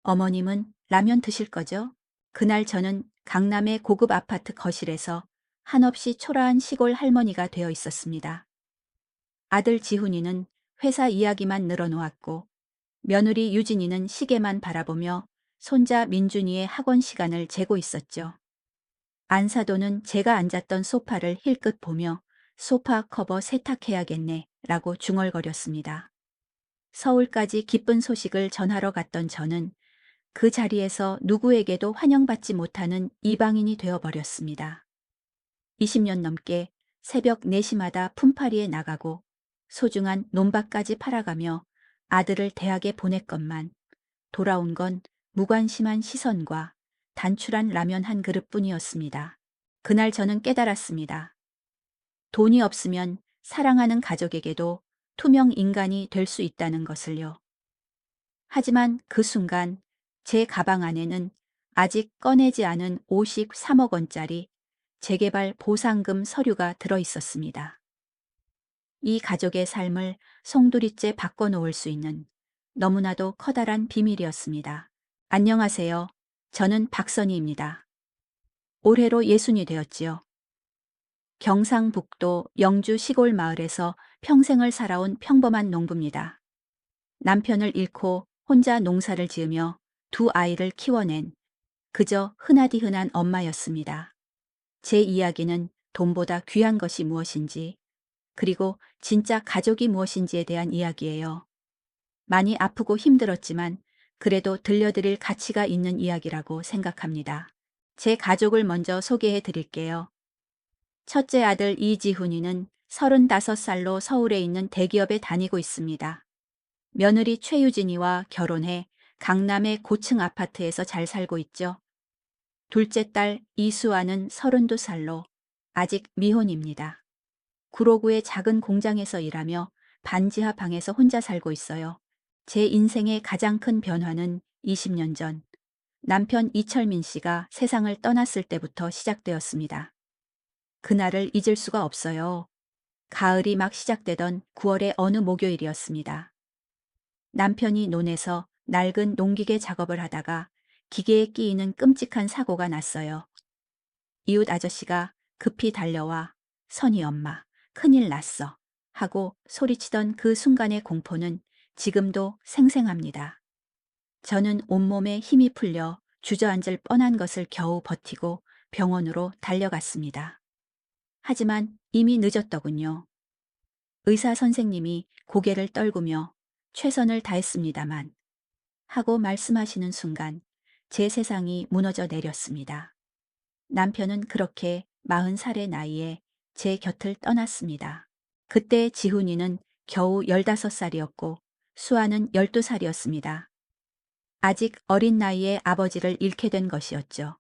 어머님은 라면 드실 거죠? 그날 저는 강남의 고급 아파트 거실에서 한없이 초라한 시골 할머니가 되어 있었습니다. 아들 지훈이는 회사 이야기만 늘어놓았고 며느리 유진이는 시계만 바라보며 손자 민준이의 학원 시간을 재고 있었죠. 안사도는 제가 앉았던 소파를 힐끗 보며 소파 커버 세탁해야겠네 라고 중얼거렸습니다. 서울까지 기쁜 소식을 전하러 갔던 저는 그 자리에서 누구에게도 환영받지 못하는 이방인이 되어버렸습니다. 20년 넘게 새벽 4시마다 품팔이에 나가고 소중한 논밭까지 팔아가며 아들을 대학에 보냈건만 돌아온 건 무관심한 시선과 단출한 라면 한 그릇뿐이었습니다. 그날 저는 깨달았습니다. 돈이 없으면 사랑하는 가족에게도 투명 인간이 될 수 있다는 것을요. 하지만 그 순간 제 가방 안에는 아직 꺼내지 않은 53억 원짜리 재개발 보상금 서류가 들어 있었습니다. 이 가족의 삶을 송두리째 바꿔놓을 수 있는 너무나도 커다란 비밀이었습니다. 안녕하세요. 저는 박선희입니다. 올해로 60이 되었지요. 경상북도 영주 시골 마을에서 평생을 살아온 평범한 농부입니다. 남편을 잃고 혼자 농사를 지으며 두 아이를 키워낸 그저 흔하디 흔한 엄마였습니다. 제 이야기는 돈보다 귀한 것이 무엇인지, 그리고 진짜 가족이 무엇인지에 대한 이야기예요. 많이 아프고 힘들었지만 그래도 들려드릴 가치가 있는 이야기라고 생각합니다. 제 가족을 먼저 소개해 드릴게요. 첫째 아들 이지훈이는 35살로 서울에 있는 대기업에 다니고 있습니다. 며느리 최유진이와 결혼해 강남의 고층 아파트에서 잘 살고 있죠. 둘째 딸 이수아는 32살로 아직 미혼입니다. 구로구의 작은 공장에서 일하며 반지하 방에서 혼자 살고 있어요. 제 인생의 가장 큰 변화는 20년 전 남편 이철민 씨가 세상을 떠났을 때부터 시작되었습니다. 그날을 잊을 수가 없어요. 가을이 막 시작되던 9월의 어느 목요일이었습니다. 남편이 논에서 낡은 농기계 작업을 하다가 기계에 끼이는 끔찍한 사고가 났어요. 이웃 아저씨가 급히 달려와 선희 엄마, 큰일 났어 하고 소리치던 그 순간의 공포는 지금도 생생합니다. 저는 온몸에 힘이 풀려 주저앉을 뻔한 것을 겨우 버티고 병원으로 달려갔습니다. 하지만 이미 늦었더군요. 의사 선생님이 고개를 떨구며 최선을 다했습니다만 하고 말씀하시는 순간 제 세상이 무너져 내렸습니다. 남편은 그렇게 40살의 나이에 제 곁을 떠났습니다. 그때 지훈이는 겨우 15살이었고 수아는 12살이었습니다. 아직 어린 나이에 아버지를 잃게 된 것이었죠.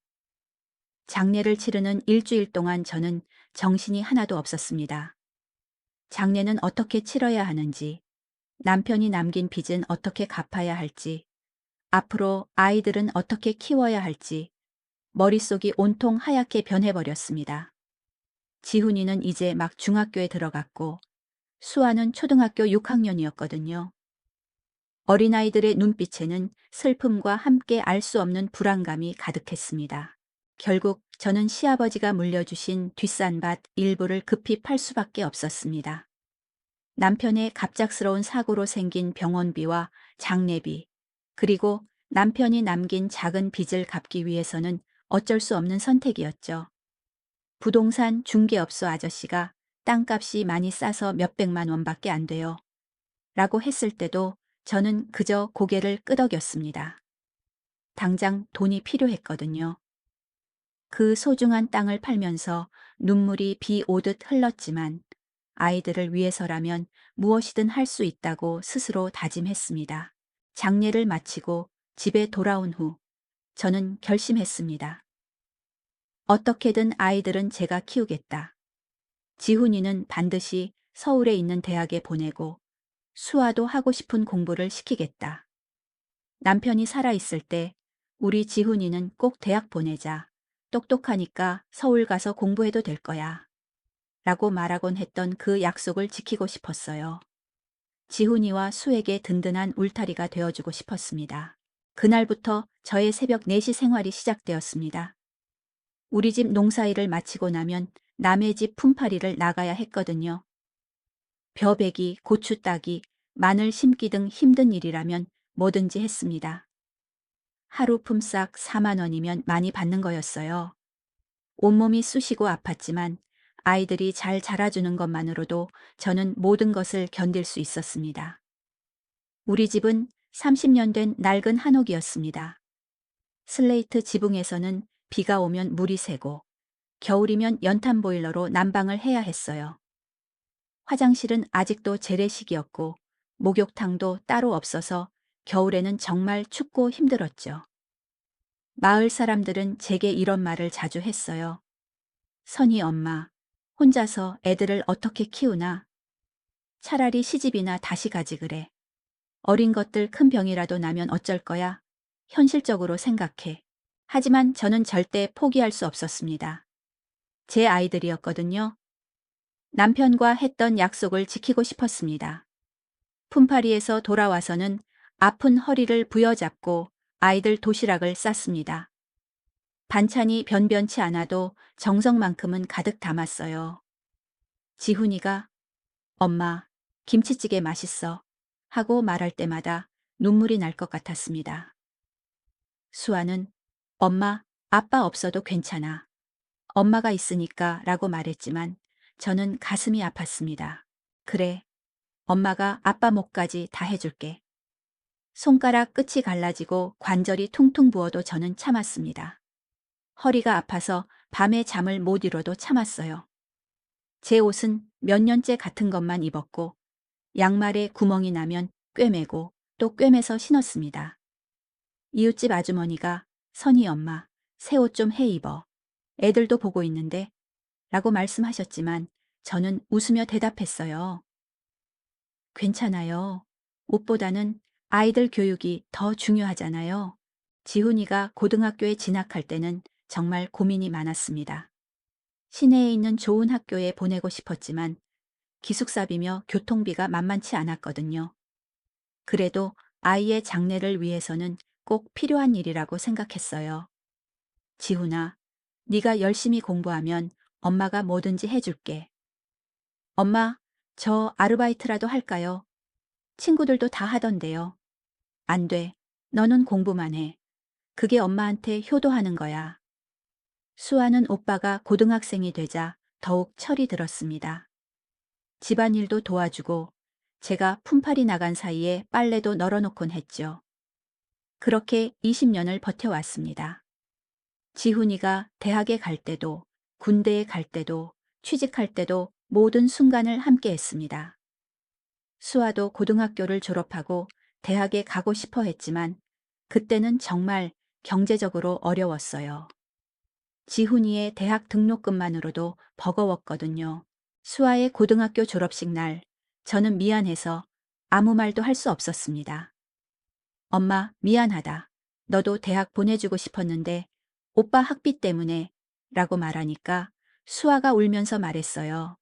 장례를 치르는 일주일 동안 저는 정신이 하나도 없었습니다. 장례는 어떻게 치러야 하는지, 남편이 남긴 빚은 어떻게 갚아야 할지, 앞으로 아이들은 어떻게 키워야 할지 머릿속이 온통 하얗게 변해버렸습니다. 지훈이는 이제 막 중학교에 들어갔고 수아는 초등학교 6학년이었거든요. 어린아이들의 눈빛에는 슬픔과 함께 알 수 없는 불안감이 가득했습니다. 결국 저는 시아버지가 물려주신 뒷산밭 일부를 급히 팔 수밖에 없었습니다. 남편의 갑작스러운 사고로 생긴 병원비와 장례비, 그리고 남편이 남긴 작은 빚을 갚기 위해서는 어쩔 수 없는 선택이었죠. 부동산 중개업소 아저씨가 땅값이 많이 싸서 몇백만 원밖에 안 돼요. 라고 했을 때도 저는 그저 고개를 끄덕였습니다. 당장 돈이 필요했거든요. 그 소중한 땅을 팔면서 눈물이 비 오듯 흘렀지만 아이들을 위해서라면 무엇이든 할 수 있다고 스스로 다짐했습니다. 장례를 마치고 집에 돌아온 후 저는 결심했습니다. 어떻게든 아이들은 제가 키우겠다. 지훈이는 반드시 서울에 있는 대학에 보내고 수아도 하고 싶은 공부를 시키겠다. 남편이 살아있을 때 우리 지훈이는 꼭 대학 보내자. 똑똑하니까 서울 가서 공부해도 될 거야. 라고 말하곤 했던 그 약속을 지키고 싶었어요. 지훈이와 수에게 든든한 울타리가 되어주고 싶었습니다. 그날부터 저의 새벽 4시 생활이 시작되었습니다. 우리 집 농사일을 마치고 나면 남의 집 품팔이를 나가야 했거든요. 벼 베기, 고추 따기, 마늘 심기 등 힘든 일이라면 뭐든지 했습니다. 하루 품삯 4만 원이면 많이 받는 거였어요. 온몸이 쑤시고 아팠지만 아이들이 잘 자라주는 것만으로도 저는 모든 것을 견딜 수 있었습니다. 우리 집은 30년 된 낡은 한옥이었습니다. 슬레이트 지붕에서는 비가 오면 물이 새고 겨울이면 연탄 보일러로 난방을 해야 했어요. 화장실은 아직도 재래식이었고 목욕탕도 따로 없어서 겨울에는 정말 춥고 힘들었죠. 마을 사람들은 제게 이런 말을 자주 했어요. 선희 엄마, 혼자서 애들을 어떻게 키우나? 차라리 시집이나 다시 가지 그래. 어린 것들 큰 병이라도 나면 어쩔 거야? 현실적으로 생각해. 하지만 저는 절대 포기할 수 없었습니다. 제 아이들이었거든요. 남편과 했던 약속을 지키고 싶었습니다. 품팔이에서 돌아와서는 아픈 허리를 부여잡고 아이들 도시락을 쌌습니다. 반찬이 변변치 않아도 정성만큼은 가득 담았어요. 지훈이가 엄마, 김치찌개 맛있어 하고 말할 때마다 눈물이 날 것 같았습니다. 수아는 엄마, 아빠 없어도 괜찮아. 엄마가 있으니까 라고 말했지만 저는 가슴이 아팠습니다. 그래, 엄마가 아빠 목까지 다 해줄게. 손가락 끝이 갈라지고 관절이 퉁퉁 부어도 저는 참았습니다. 허리가 아파서 밤에 잠을 못 이뤄도 참았어요. 제 옷은 몇 년째 같은 것만 입었고 양말에 구멍이 나면 꿰매고 또 꿰매서 신었습니다. 이웃집 아주머니가 선희 엄마, 새 옷 좀 해 입어. 애들도 보고 있는데 라고 말씀하셨지만 저는 웃으며 대답했어요. 괜찮아요. 옷보다는 아이들 교육이 더 중요하잖아요. 지훈이가 고등학교에 진학할 때는 정말 고민이 많았습니다. 시내에 있는 좋은 학교에 보내고 싶었지만 기숙사비며 교통비가 만만치 않았거든요. 그래도 아이의 장래를 위해서는 꼭 필요한 일이라고 생각했어요. 지훈아, 네가 열심히 공부하면 엄마가 뭐든지 해줄게. 엄마, 저 아르바이트라도 할까요? 친구들도 다 하던데요. 안 돼. 너는 공부만 해. 그게 엄마한테 효도하는 거야. 수아는 오빠가 고등학생이 되자 더욱 철이 들었습니다. 집안일도 도와주고 제가 품팔이 나간 사이에 빨래도 널어놓곤 했죠. 그렇게 20년을 버텨왔습니다. 지훈이가 대학에 갈 때도 군대에 갈 때도 취직할 때도 모든 순간을 함께 했습니다. 수아도 고등학교를 졸업하고 대학에 가고 싶어 했지만 그때는 정말 경제적으로 어려웠어요. 지훈이의 대학 등록금만으로도 버거웠거든요. 수아의 고등학교 졸업식 날, 저는 미안해서 아무 말도 할 수 없었습니다. 엄마, 미안하다. 너도 대학 보내주고 싶었는데 오빠 학비 때문에 라고 말하니까 수아가 울면서 말했어요.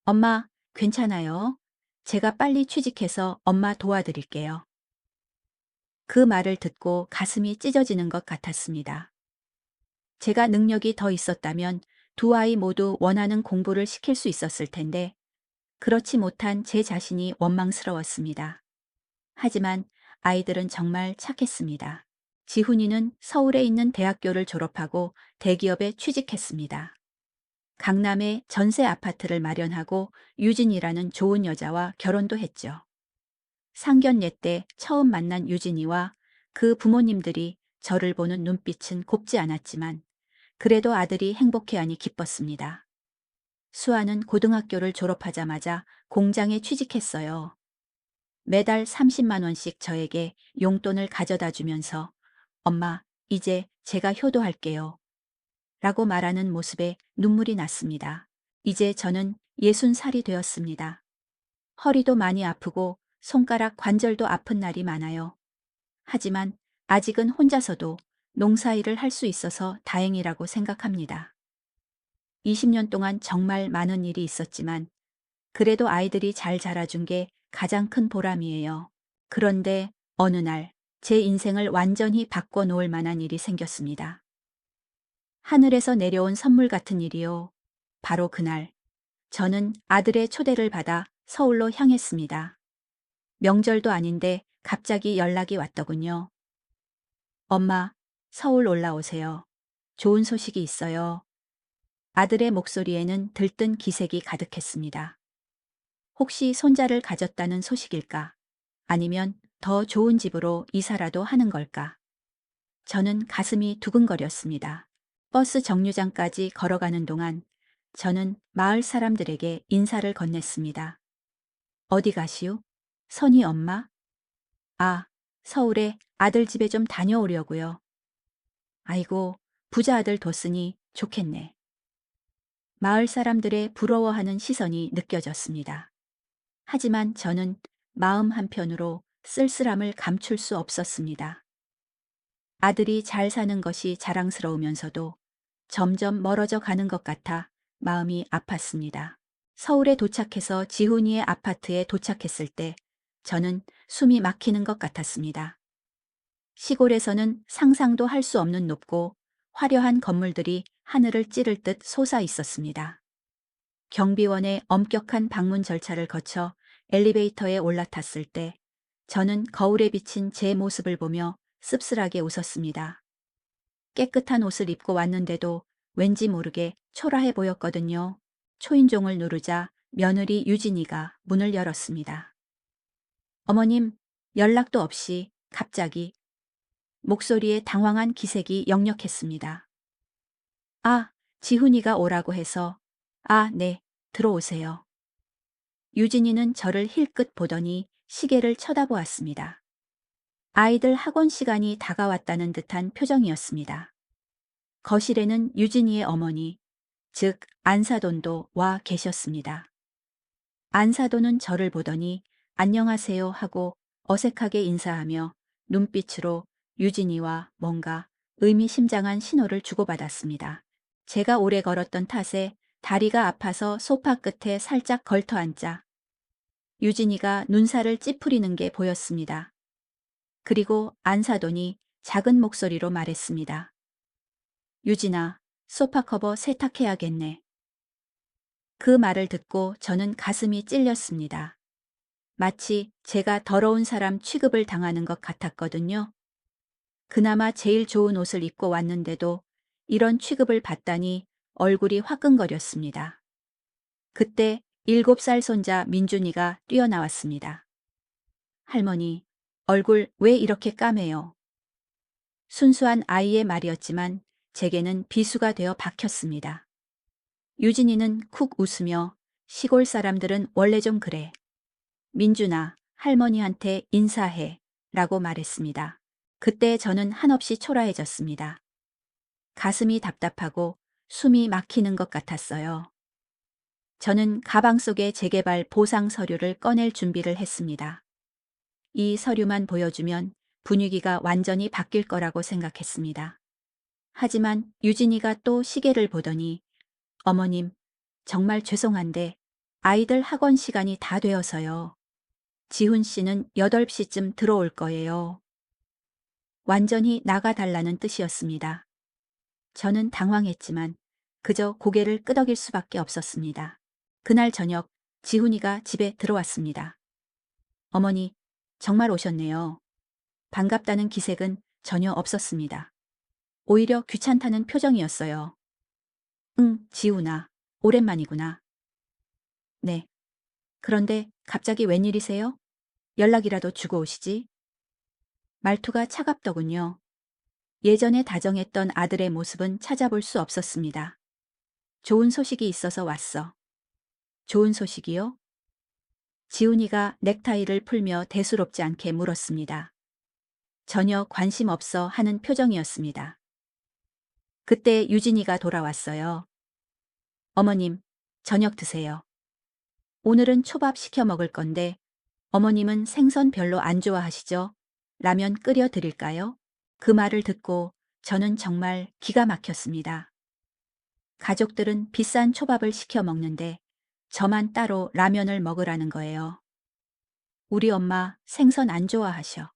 엄마, 괜찮아요. 제가 빨리 취직해서 엄마 도와드릴게요. 그 말을 듣고 가슴이 찢어지는 것 같았습니다. 제가 능력이 더 있었다면 두 아이 모두 원하는 공부를 시킬 수 있었을 텐데 그렇지 못한 제 자신이 원망스러웠습니다. 하지만 아이들은 정말 착했습니다. 지훈이는 서울에 있는 대학교를 졸업하고 대기업에 취직했습니다. 강남에 전세 아파트를 마련하고 유진이라는 좋은 여자와 결혼도 했죠. 상견례 때 처음 만난 유진이와 그 부모님들이 저를 보는 눈빛은 곱지 않았지만 그래도 아들이 행복해하니 기뻤습니다. 수아는 고등학교를 졸업하자마자 공장에 취직했어요. 매달 30만 원씩 저에게 용돈을 가져다 주면서 엄마, 이제 제가 효도할게요. 라고 말하는 모습에 눈물이 났습니다. 이제 저는 60살이 되었습니다. 허리도 많이 아프고 손가락 관절도 아픈 날이 많아요. 하지만 아직은 혼자서도 농사일을 할 수 있어서 다행이라고 생각합니다. 20년 동안 정말 많은 일이 있었지만 그래도 아이들이 잘 자라준 게 가장 큰 보람이에요. 그런데 어느 날 제 인생을 완전히 바꿔 놓을 만한 일이 생겼습니다. 하늘에서 내려온 선물 같은 일이요. 바로 그날, 저는 아들의 초대를 받아 서울로 향했습니다. 명절도 아닌데 갑자기 연락이 왔더군요. 엄마, 서울 올라오세요. 좋은 소식이 있어요. 아들의 목소리에는 들뜬 기색이 가득했습니다. 혹시 손자를 가졌다는 소식일까? 아니면 더 좋은 집으로 이사라도 하는 걸까? 저는 가슴이 두근거렸습니다. 버스 정류장까지 걸어가는 동안 저는 마을 사람들에게 인사를 건넸습니다. 어디 가시오? 선희 엄마? 아, 서울에 아들 집에 좀 다녀오려고요. 아이고, 부자 아들 뒀으니 좋겠네. 마을 사람들의 부러워하는 시선이 느껴졌습니다. 하지만 저는 마음 한편으로 쓸쓸함을 감출 수 없었습니다. 아들이 잘 사는 것이 자랑스러우면서도 점점 멀어져 가는 것 같아 마음이 아팠습니다. 서울에 도착해서 지훈이의 아파트에 도착했을 때 저는 숨이 막히는 것 같았습니다. 시골에서는 상상도 할 수 없는 높고 화려한 건물들이 하늘을 찌를 듯 솟아 있었습니다. 경비원의 엄격한 방문 절차를 거쳐 엘리베이터에 올라탔을 때 저는 거울에 비친 제 모습을 보며 씁쓸하게 웃었습니다. 깨끗한 옷을 입고 왔는데도 왠지 모르게 초라해 보였거든요. 초인종을 누르자 며느리 유진이가 문을 열었습니다. 어머님, 연락도 없이 갑자기 목소리에 당황한 기색이 역력했습니다. 아, 지훈이가 오라고 해서. 아, 네, 들어오세요. 유진이는 저를 힐끗 보더니 시계를 쳐다보았습니다. 아이들 학원 시간이 다가왔다는 듯한 표정이었습니다. 거실에는 유진이의 어머니, 즉 안사돈도 와 계셨습니다. 안사돈은 저를 보더니 안녕하세요 하고 어색하게 인사하며 눈빛으로 유진이와 뭔가 의미심장한 신호를 주고받았습니다. 제가 오래 걸었던 탓에 다리가 아파서 소파 끝에 살짝 걸터 앉자 유진이가 눈살을 찌푸리는 게 보였습니다. 그리고 안사돈이 작은 목소리로 말했습니다. 유진아, 소파 커버 세탁해야겠네. 그 말을 듣고 저는 가슴이 찔렸습니다. 마치 제가 더러운 사람 취급을 당하는 것 같았거든요. 그나마 제일 좋은 옷을 입고 왔는데도 이런 취급을 받다니 얼굴이 화끈거렸습니다. 그때 7살 손자 민준이가 뛰어나왔습니다. 할머니, 얼굴 왜 이렇게 까매요? 순수한 아이의 말이었지만 제게는 비수가 되어 박혔습니다. 유진이는 쿡 웃으며 시골 사람들은 원래 좀 그래. 민준아, 할머니한테 인사해 라고 말했습니다. 그때 저는 한없이 초라해졌습니다. 가슴이 답답하고 숨이 막히는 것 같았어요. 저는 가방 속에 재개발 보상 서류를 꺼낼 준비를 했습니다. 이 서류만 보여주면 분위기가 완전히 바뀔 거라고 생각했습니다. 하지만 유진이가 또 시계를 보더니 어머님, 정말 죄송한데 아이들 학원 시간이 다 되어서요. 지훈 씨는 8시쯤 들어올 거예요. 완전히 나가달라는 뜻이었습니다. 저는 당황했지만 그저 고개를 끄덕일 수밖에 없었습니다. 그날 저녁 지훈이가 집에 들어왔습니다. 어머니, 정말 오셨네요. 반갑다는 기색은 전혀 없었습니다. 오히려 귀찮다는 표정이었어요. 응, 지훈아. 오랜만이구나. 네. 그런데 갑자기 웬일이세요? 연락이라도 주고 오시지. 말투가 차갑더군요. 예전에 다정했던 아들의 모습은 찾아볼 수 없었습니다. 좋은 소식이 있어서 왔어. 좋은 소식이요? 지훈이가 넥타이를 풀며 대수롭지 않게 물었습니다. 전혀 관심 없어 하는 표정이었습니다. 그때 유진이가 돌아왔어요. 어머님, 저녁 드세요. 오늘은 초밥 시켜 먹을 건데 어머님은 생선 별로 안 좋아하시죠? 라면 끓여 드릴까요? 그 말을 듣고 저는 정말 기가 막혔습니다. 가족들은 비싼 초밥을 시켜 먹는데 저만 따로 라면을 먹으라는 거예요. 우리 엄마 생선 안 좋아하셔.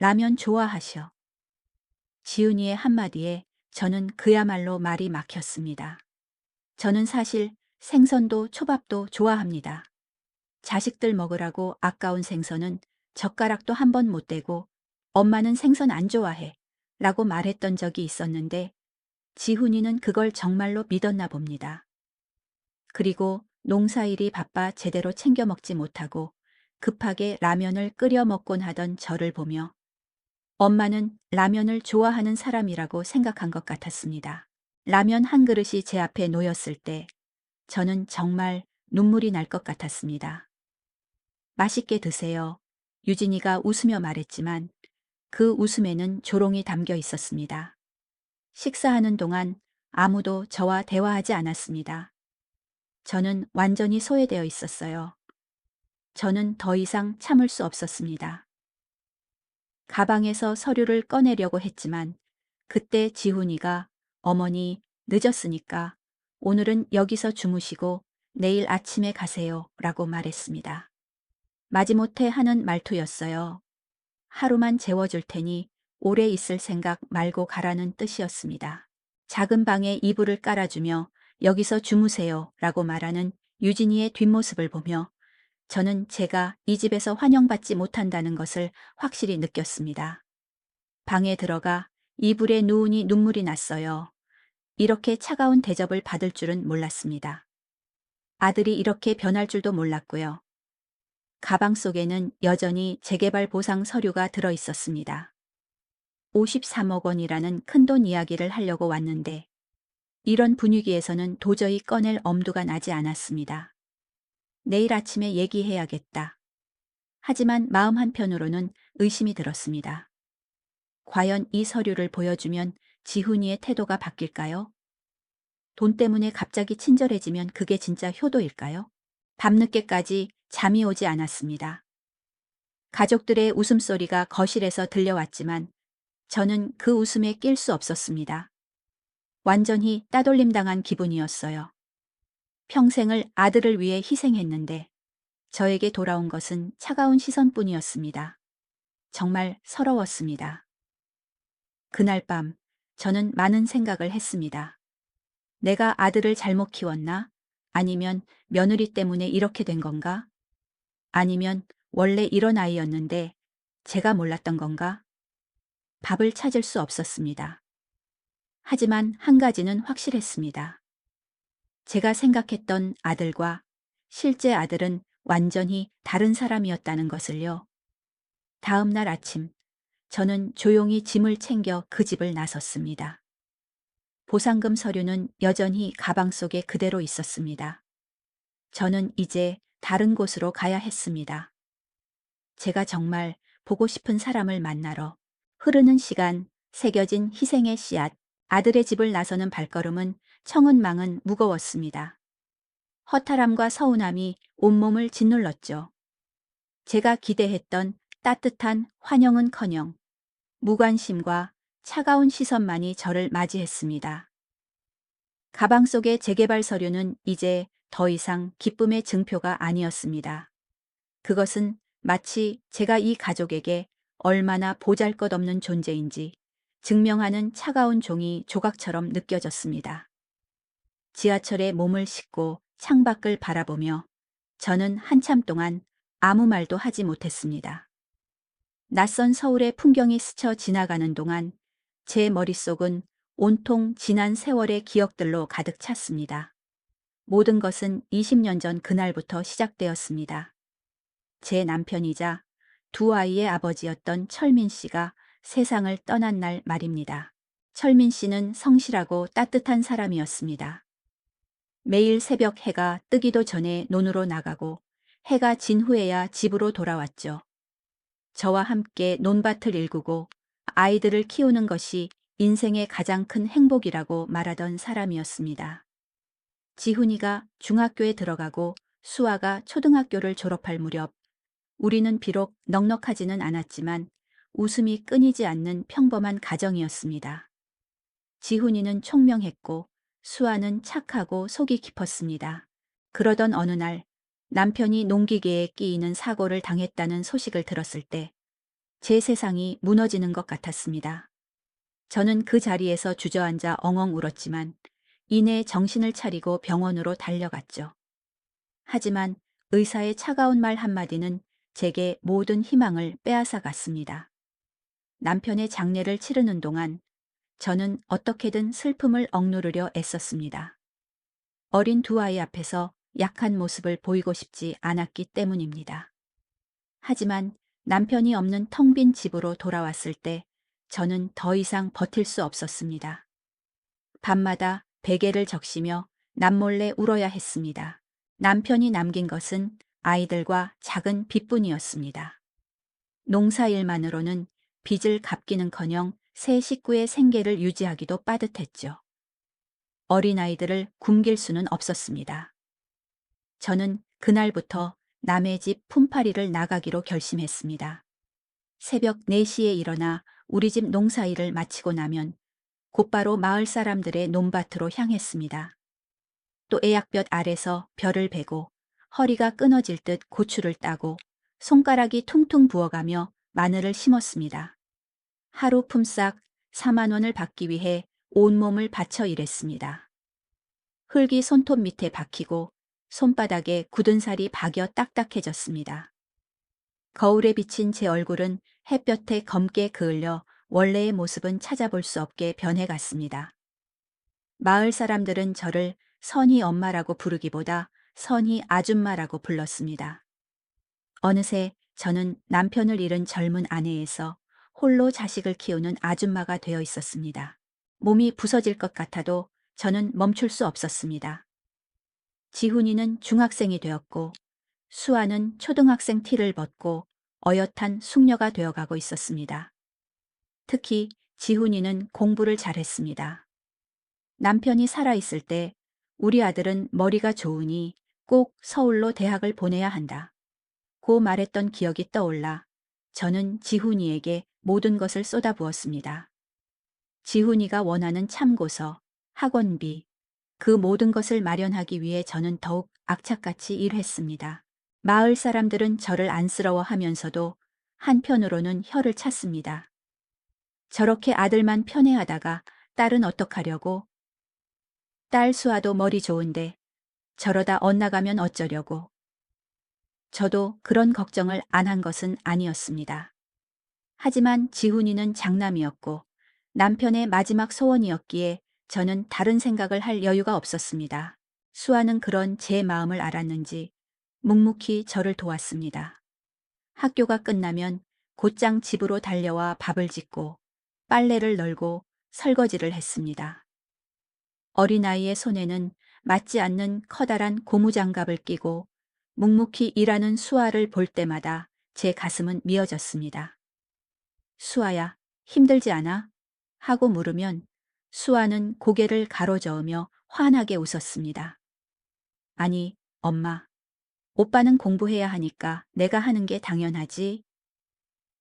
라면 좋아하셔. 지훈이의 한마디에 저는 그야말로 말이 막혔습니다. 저는 사실 생선도 초밥도 좋아합니다. 자식들 먹으라고 아까운 생선은 젓가락도 한 번 못 대고 엄마는 생선 안 좋아해 라고 말했던 적이 있었는데 지훈이는 그걸 정말로 믿었나 봅니다. 그리고 농사일이 바빠 제대로 챙겨 먹지 못하고 급하게 라면을 끓여 먹곤 하던 저를 보며 엄마는 라면을 좋아하는 사람이라고 생각한 것 같았습니다. 라면 한 그릇이 제 앞에 놓였을 때 저는 정말 눈물이 날 것 같았습니다. 맛있게 드세요. 유진이가 웃으며 말했지만 그 웃음에는 조롱이 담겨 있었습니다. 식사하는 동안 아무도 저와 대화하지 않았습니다. 저는 완전히 소외되어 있었어요. 저는 더 이상 참을 수 없었습니다. 가방에서 서류를 꺼내려고 했지만 그때 지훈이가 어머니 늦었으니까 오늘은 여기서 주무시고 내일 아침에 가세요 라고 말했습니다. 마지못해 하는 말투였어요. 하루만 재워줄 테니 오래 있을 생각 말고 가라는 뜻이었습니다. 작은 방에 이불을 깔아주며 여기서 주무세요 라고 말하는 유진이의 뒷모습을 보며 저는 제가 이 집에서 환영받지 못한다는 것을 확실히 느꼈습니다. 방에 들어가 이불에 누우니 눈물이 났어요. 이렇게 차가운 대접을 받을 줄은 몰랐습니다. 아들이 이렇게 변할 줄도 몰랐고요. 가방 속에는 여전히 재개발 보상 서류가 들어 있었습니다. 53억 원이라는 큰돈 이야기를 하려고 왔는데 이런 분위기에서는 도저히 꺼낼 엄두가 나지 않았습니다. 내일 아침에 얘기해야겠다. 하지만 마음 한편으로는 의심이 들었습니다. 과연 이 서류를 보여주면 지훈이의 태도가 바뀔까요? 돈 때문에 갑자기 친절해지면 그게 진짜 효도일까요? 밤늦게까지 잠이 오지 않았습니다. 가족들의 웃음소리가 거실에서 들려왔지만 저는 그 웃음에 낄 수 없었습니다. 완전히 따돌림 당한 기분이었어요. 평생을 아들을 위해 희생했는데 저에게 돌아온 것은 차가운 시선뿐이었습니다. 정말 서러웠습니다. 그날 밤 저는 많은 생각을 했습니다. 내가 아들을 잘못 키웠나? 아니면 며느리 때문에 이렇게 된 건가? 아니면 원래 이런 아이였는데 제가 몰랐던 건가? 답을 찾을 수 없었습니다. 하지만 한 가지는 확실했습니다. 제가 생각했던 아들과 실제 아들은 완전히 다른 사람이었다는 것을요. 다음 날 아침, 저는 조용히 짐을 챙겨 그 집을 나섰습니다. 보상금 서류는 여전히 가방 속에 그대로 있었습니다. 저는 이제 다른 곳으로 가야 했습니다. 제가 정말 보고 싶은 사람을 만나러 흐르는 시간, 새겨진 희생의 씨앗, 아들의 집을 나서는 발걸음은 청은망은 무거웠습니다. 허탈함과 서운함이 온몸을 짓눌렀죠. 제가 기대했던 따뜻한 환영은커녕 무관심과 차가운 시선만이 저를 맞이했습니다. 가방 속의 재개발 서류는 이제 더 이상 기쁨의 증표가 아니었습니다. 그것은 마치 제가 이 가족에게 얼마나 보잘것없는 존재인지 증명하는 차가운 종이 조각처럼 느껴졌습니다. 지하철에 몸을 싣고 창밖을 바라보며 저는 한참 동안 아무 말도 하지 못했습니다. 낯선 서울의 풍경이 스쳐 지나가는 동안 제 머릿속은 온통 지난 세월의 기억들로 가득 찼습니다. 모든 것은 20년 전 그날부터 시작되었습니다. 제 남편이자 두 아이의 아버지였던 철민 씨가 세상을 떠난 날 말입니다. 철민 씨는 성실하고 따뜻한 사람이었습니다. 매일 새벽 해가 뜨기도 전에 논으로 나가고 해가 진 후에야 집으로 돌아왔죠. 저와 함께 논밭을 일구고 아이들을 키우는 것이 인생의 가장 큰 행복이라고 말하던 사람이었습니다. 지훈이가 중학교에 들어가고 수아가 초등학교를 졸업할 무렵 우리는 비록 넉넉하지는 않았지만 웃음이 끊이지 않는 평범한 가정이었습니다. 지훈이는 총명했고 수아는 착하고 속이 깊었습니다. 그러던 어느 날 남편이 농기계에 끼이는 사고를 당했다는 소식을 들었을 때 제 세상이 무너지는 것 같았습니다. 저는 그 자리에서 주저앉아 엉엉 울었지만 이내 정신을 차리고 병원으로 달려갔죠. 하지만 의사의 차가운 말 한마디는 제게 모든 희망을 빼앗아 갔습니다. 남편의 장례를 치르는 동안 저는 어떻게든 슬픔을 억누르려 애썼습니다. 어린 두 아이 앞에서 약한 모습을 보이고 싶지 않았기 때문입니다. 하지만 남편이 없는 텅 빈 집으로 돌아왔을 때 저는 더 이상 버틸 수 없었습니다. 밤마다 베개를 적시며 남몰래 울어야 했습니다. 남편이 남긴 것은 아이들과 작은 빚뿐이었습니다. 농사일만으로는 빚을 갚기는커녕 세 식구의 생계를 유지하기도 빠듯했죠. 어린아이들을 굶길 수는 없었습니다. 저는 그날부터 남의 집 품팔이를 나가기로 결심했습니다. 새벽 4시에 일어나 우리 집 농사일을 마치고 나면 곧바로 마을 사람들의 논밭으로 향했습니다. 또 애약볕 아래서 벼를 베고 허리가 끊어질 듯 고추를 따고 손가락이 퉁퉁 부어가며 마늘을 심었습니다. 하루 품삯 4만 원을 받기 위해 온몸을 바쳐 일했습니다. 흙이 손톱 밑에 박히고 손바닥에 굳은 살이 박여 딱딱해졌습니다. 거울에 비친 제 얼굴은 햇볕에 검게 그을려 원래의 모습은 찾아볼 수 없게 변해갔습니다. 마을 사람들은 저를 선희 엄마라고 부르기보다 선희 아줌마라고 불렀습니다. 어느새 저는 남편을 잃은 젊은 아내에서 홀로 자식을 키우는 아줌마가 되어 있었습니다. 몸이 부서질 것 같아도 저는 멈출 수 없었습니다. 지훈이는 중학생이 되었고 수아는 초등학생 티를 벗고 어엿한 숙녀가 되어가고 있었습니다. 특히 지훈이는 공부를 잘했습니다. 남편이 살아있을 때 우리 아들은 머리가 좋으니 꼭 서울로 대학을 보내야 한다. 고 말했던 기억이 떠올라 저는 지훈이에게 모든 것을 쏟아부었습니다. 지훈이가 원하는 참고서, 학원비, 그 모든 것을 마련하기 위해 저는 더욱 악착같이 일했습니다. 마을 사람들은 저를 안쓰러워하면서도 한편으로는 혀를 찼습니다. 저렇게 아들만 편애하다가 딸은 어떡하려고? 딸 수아도 머리 좋은데 저러다 엇나가면 어쩌려고. 저도 그런 걱정을 안 한 것은 아니었습니다. 하지만 지훈이는 장남이었고 남편의 마지막 소원이었기에 저는 다른 생각을 할 여유가 없었습니다. 수아는 그런 제 마음을 알았는지 묵묵히 저를 도왔습니다. 학교가 끝나면 곧장 집으로 달려와 밥을 짓고 빨래를 널고 설거지를 했습니다. 어린아이의 손에는 맞지 않는 커다란 고무장갑을 끼고 묵묵히 일하는 수아를 볼 때마다 제 가슴은 미어졌습니다. 수아야, 힘들지 않아? 하고 물으면 수아는 고개를 가로저으며 환하게 웃었습니다. 아니, 엄마. 오빠는 공부해야 하니까 내가 하는 게 당연하지.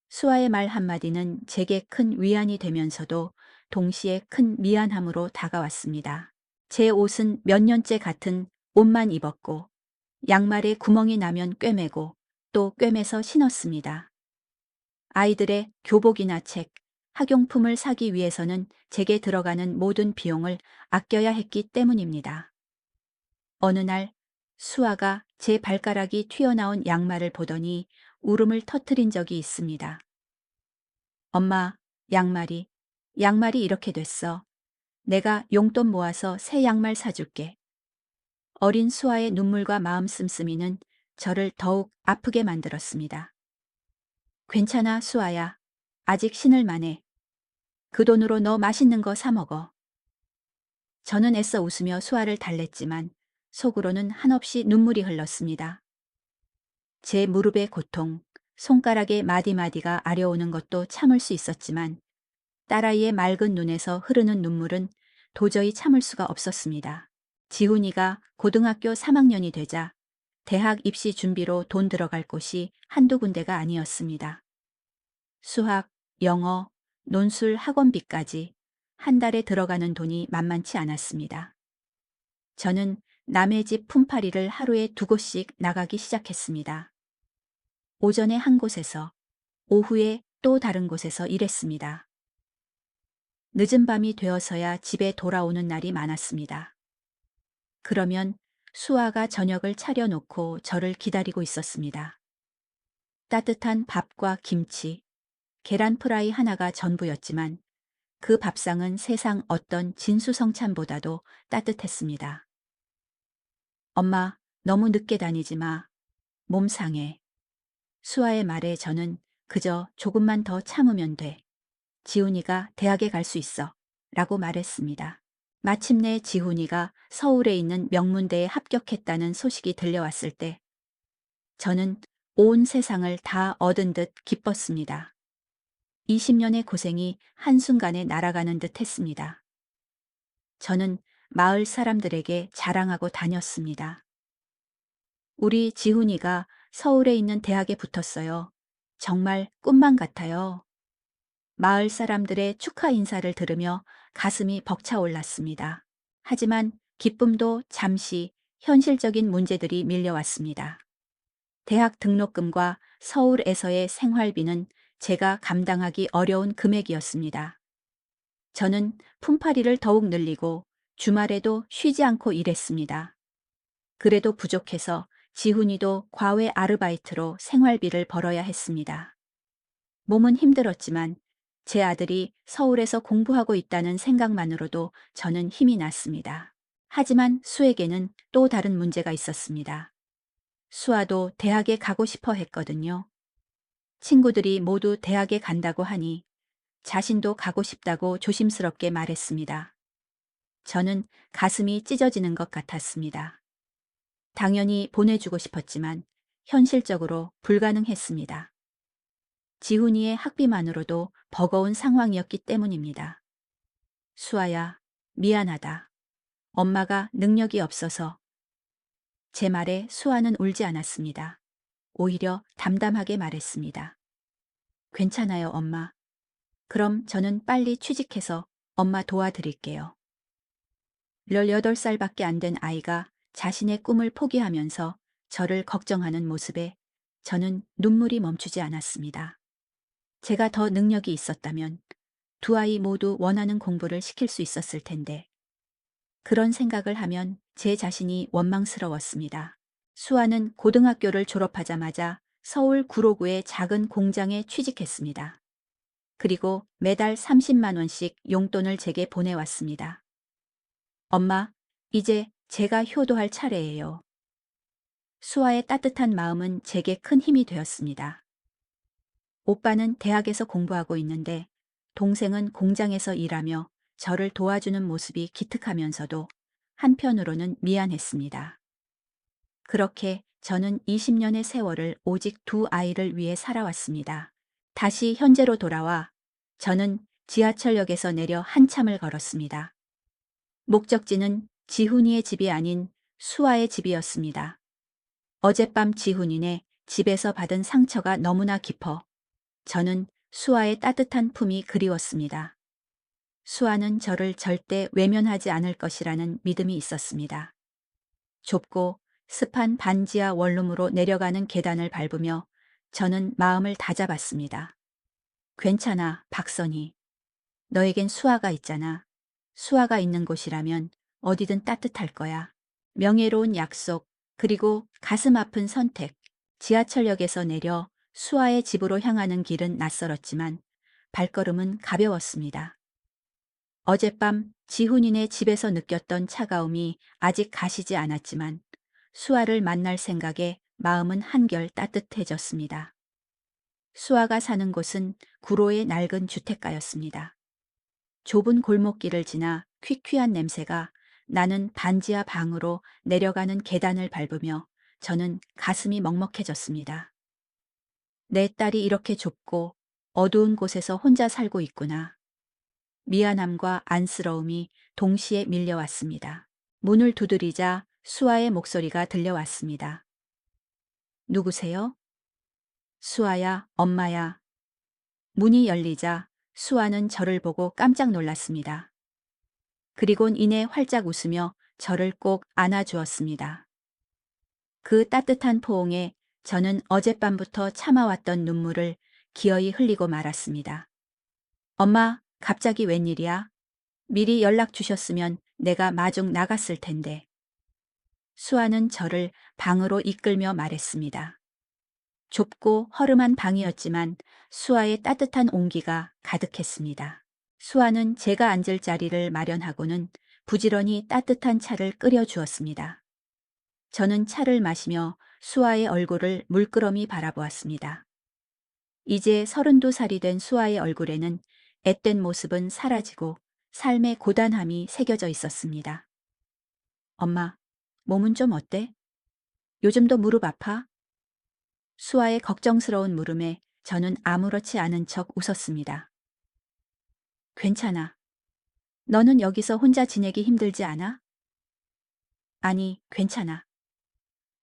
수아의 말 한마디는 제게 큰 위안이 되면서도 동시에 큰 미안함으로 다가왔습니다. 제 옷은 몇 년째 같은 옷만 입었고 양말에 구멍이 나면 꿰매고 또 꿰매서 신었습니다. 아이들의 교복이나 책, 학용품을 사기 위해서는 제게 들어가는 모든 비용을 아껴야 했기 때문입니다. 어느 날 수아가 제 발가락이 튀어나온 양말을 보더니 울음을 터뜨린 적이 있습니다. 엄마, 양말이 이렇게 됐어. 내가 용돈 모아서 새 양말 사줄게. 어린 수아의 눈물과 마음 씀씀이는 저를 더욱 아프게 만들었습니다. 괜찮아, 수아야. 아직 신을 만해. 그 돈으로 너 맛있는 거 사 먹어. 저는 애써 웃으며 수아를 달랬지만 속으로는 한없이 눈물이 흘렀습니다. 제 무릎의 고통, 손가락의 마디마디가 아려오는 것도 참을 수 있었지만 딸아이의 맑은 눈에서 흐르는 눈물은 도저히 참을 수가 없었습니다. 지훈이가 고등학교 3학년이 되자 대학 입시 준비로 돈 들어갈 곳이 한두 군데가 아니었습니다. 수학, 영어, 논술 학원비까지 한 달에 들어가는 돈이 만만치 않았습니다. 저는 남의 집 품팔이를 하루에 2곳씩 나가기 시작했습니다. 오전에 한 곳에서, 오후에 또 다른 곳에서 일했습니다. 늦은 밤이 되어서야 집에 돌아오는 날이 많았습니다. 그러면 수아가 저녁을 차려놓고 저를 기다리고 있었습니다. 따뜻한 밥과 김치, 계란 프라이 하나가 전부였지만 그 밥상은 세상 어떤 진수성찬보다도 따뜻했습니다. 엄마, 너무 늦게 다니지 마. 몸 상해. 수아의 말에 저는 그저 조금만 더 참으면 돼. 지훈이가 대학에 갈 수 있어. 라고 말했습니다. 마침내 지훈이가 서울에 있는 명문대에 합격했다는 소식이 들려왔을 때 저는 온 세상을 다 얻은 듯 기뻤습니다. 20년의 고생이 한순간에 날아가는 듯 했습니다. 저는 마을 사람들에게 자랑하고 다녔습니다. 우리 지훈이가 서울에 있는 대학에 붙었어요. 정말 꿈만 같아요. 마을 사람들의 축하 인사를 들으며 가슴이 벅차올랐습니다. 하지만 기쁨도 잠시 현실적인 문제들이 밀려왔습니다. 대학 등록금과 서울에서의 생활비는 제가 감당하기 어려운 금액이었습니다. 저는 품팔이를 더욱 늘리고 주말에도 쉬지 않고 일했습니다. 그래도 부족해서 지훈이도 과외 아르바이트로 생활비를 벌어야 했습니다. 몸은 힘들었지만 제 아들이 서울에서 공부하고 있다는 생각만으로도 저는 힘이 났습니다. 하지만 수에게는 또 다른 문제가 있었습니다. 수아도 대학에 가고 싶어 했거든요. 친구들이 모두 대학에 간다고 하니 자신도 가고 싶다고 조심스럽게 말했습니다. 저는 가슴이 찢어지는 것 같았습니다. 당연히 보내주고 싶었지만 현실적으로 불가능했습니다. 지훈이의 학비만으로도 버거운 상황이었기 때문입니다. 수아야, 미안하다. 엄마가 능력이 없어서. 제 말에 수아는 울지 않았습니다. 오히려 담담하게 말했습니다. 괜찮아요, 엄마. 그럼 저는 빨리 취직해서 엄마 도와드릴게요. 18살밖에 안 된 아이가 자신의 꿈을 포기하면서 저를 걱정하는 모습에 저는 눈물이 멈추지 않았습니다. 제가 더 능력이 있었다면 두 아이 모두 원하는 공부를 시킬 수 있었을 텐데 그런 생각을 하면 제 자신이 원망스러웠습니다. 수아는 고등학교를 졸업하자마자 서울 구로구의 작은 공장에 취직했습니다. 그리고 매달 30만 원씩 용돈을 제게 보내왔습니다. 엄마, 이제 제가 효도할 차례예요. 수아의 따뜻한 마음은 제게 큰 힘이 되었습니다. 오빠는 대학에서 공부하고 있는데 동생은 공장에서 일하며 저를 도와주는 모습이 기특하면서도 한편으로는 미안했습니다. 그렇게 저는 20년의 세월을 오직 두 아이를 위해 살아왔습니다. 다시 현재로 돌아와 저는 지하철역에서 내려 한참을 걸었습니다. 목적지는 지훈이의 집이 아닌 수아의 집이었습니다. 어젯밤 지훈이네 집에서 받은 상처가 너무나 깊어 저는 수아의 따뜻한 품이 그리웠습니다. 수아는 저를 절대 외면하지 않을 것이라는 믿음이 있었습니다. 좁고 습한 반지하 원룸으로 내려가는 계단을 밟으며 저는 마음을 다잡았습니다. 괜찮아, 박선희. 너에겐 수아가 있잖아. 수아가 있는 곳이라면 어디든 따뜻할 거야. 명예로운 약속, 그리고 가슴 아픈 선택. 지하철역에서 내려 수아의 집으로 향하는 길은 낯설었지만 발걸음은 가벼웠습니다. 어젯밤 지훈이네 집에서 느꼈던 차가움이 아직 가시지 않았지만 수아를 만날 생각에 마음은 한결 따뜻해졌습니다. 수아가 사는 곳은 구로의 낡은 주택가였습니다. 좁은 골목길을 지나 퀴퀴한 냄새가 나는 반지하 방으로 내려가는 계단을 밟으며 저는 가슴이 먹먹해졌습니다. 내 딸이 이렇게 좁고 어두운 곳에서 혼자 살고 있구나. 미안함과 안쓰러움이 동시에 밀려왔습니다. 문을 두드리자 수아의 목소리가 들려왔습니다. 누구세요? 수아야, 엄마야. 문이 열리자 수아는 저를 보고 깜짝 놀랐습니다. 그리곤 이내 활짝 웃으며 저를 꼭 안아주었습니다. 그 따뜻한 포옹에 저는 어젯밤부터 참아왔던 눈물을 기어이 흘리고 말았습니다. 엄마, 갑자기 웬일이야? 미리 연락 주셨으면 내가 마중 나갔을 텐데. 수아는 저를 방으로 이끌며 말했습니다. 좁고 허름한 방이었지만 수아의 따뜻한 온기가 가득했습니다. 수아는 제가 앉을 자리를 마련하고는 부지런히 따뜻한 차를 끓여 주었습니다. 저는 차를 마시며 수아의 얼굴을 물끄러미 바라보았습니다. 이제 32살이 된 수아의 얼굴에는 앳된 모습은 사라지고 삶의 고단함이 새겨져 있었습니다. 엄마, 몸은 좀 어때? 요즘도 무릎 아파? 수아의 걱정스러운 물음에 저는 아무렇지 않은 척 웃었습니다. 괜찮아. 너는 여기서 혼자 지내기 힘들지 않아? 아니, 괜찮아.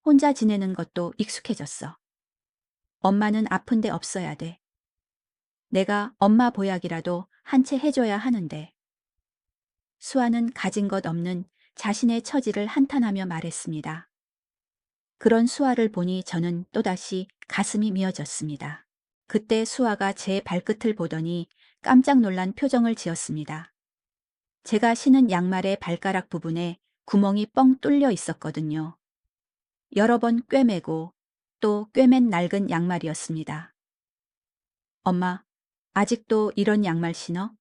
혼자 지내는 것도 익숙해졌어. 엄마는 아픈 데 없어야 돼. 내가 엄마 보약이라도 한 채 해줘야 하는데. 수아는 가진 것 없는 자신의 처지를 한탄하며 말했습니다. 그런 수아를 보니 저는 또다시 가슴이 미어졌습니다. 그때 수아가 제 발끝을 보더니 깜짝 놀란 표정을 지었습니다. 제가 신은 양말의 발가락 부분에 구멍이 뻥 뚫려 있었거든요. 여러 번 꿰매고 또 꿰맨 낡은 양말이었습니다. 엄마, 아직도 이런 양말 신어?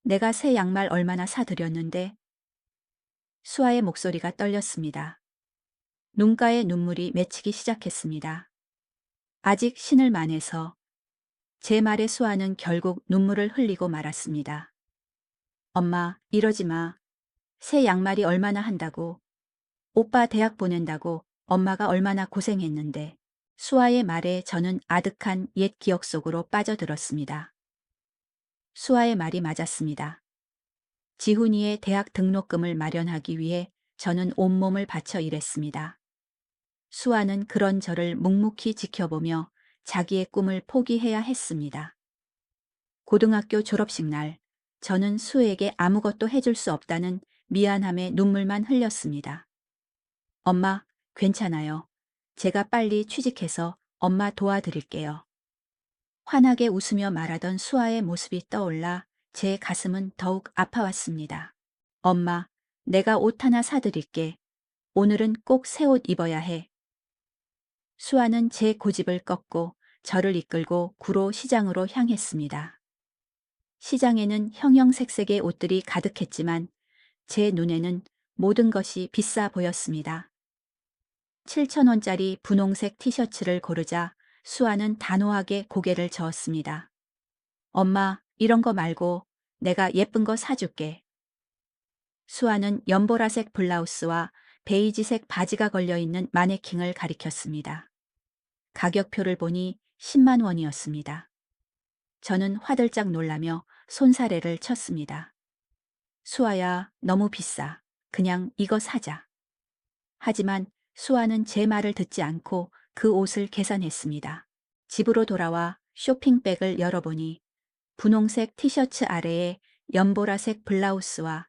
내가 새 양말 얼마나 사드렸는데. 수아의 목소리가 떨렸습니다. 눈가에 눈물이 맺히기 시작했습니다. 아직 신을 만해서 제 말에 수아는 결국 눈물을 흘리고 말았습니다. 엄마, 이러지 마. 새 양말이 얼마나 한다고. 오빠 대학 보낸다고 엄마가 얼마나 고생했는데. 수아의 말에 저는 아득한 옛 기억 속으로 빠져들었습니다. 수아의 말이 맞았습니다. 지훈이의 대학 등록금을 마련하기 위해 저는 온몸을 바쳐 일했습니다. 수아는 그런 저를 묵묵히 지켜보며 자기의 꿈을 포기해야 했습니다. 고등학교 졸업식 날, 저는 수에게 아무것도 해줄 수 없다는 미안함에 눈물만 흘렸습니다. 엄마, 괜찮아요. 제가 빨리 취직해서 엄마 도와드릴게요. 환하게 웃으며 말하던 수아의 모습이 떠올라 제 가슴은 더욱 아파왔습니다. 엄마, 내가 옷 하나 사드릴게. 오늘은 꼭 새 옷 입어야 해. 수아는 제 고집을 꺾고 저를 이끌고 구로 시장으로 향했습니다. 시장에는 형형색색의 옷들이 가득했지만 제 눈에는 모든 것이 비싸 보였습니다. 7,000원짜리 분홍색 티셔츠를 고르자 수아는 단호하게 고개를 저었습니다. 엄마, 이런 거 말고 내가 예쁜 거 사줄게. 수아는 연보라색 블라우스와 베이지색 바지가 걸려있는 마네킹을 가리켰습니다. 가격표를 보니 10만 원이었습니다. 저는 화들짝 놀라며 손사래를 쳤습니다. 수아야, 너무 비싸. 그냥 이거 사자. 하지만 수아는 제 말을 듣지 않고 그 옷을 계산했습니다. 집으로 돌아와 쇼핑백을 열어보니 분홍색 티셔츠 아래에 연보라색 블라우스와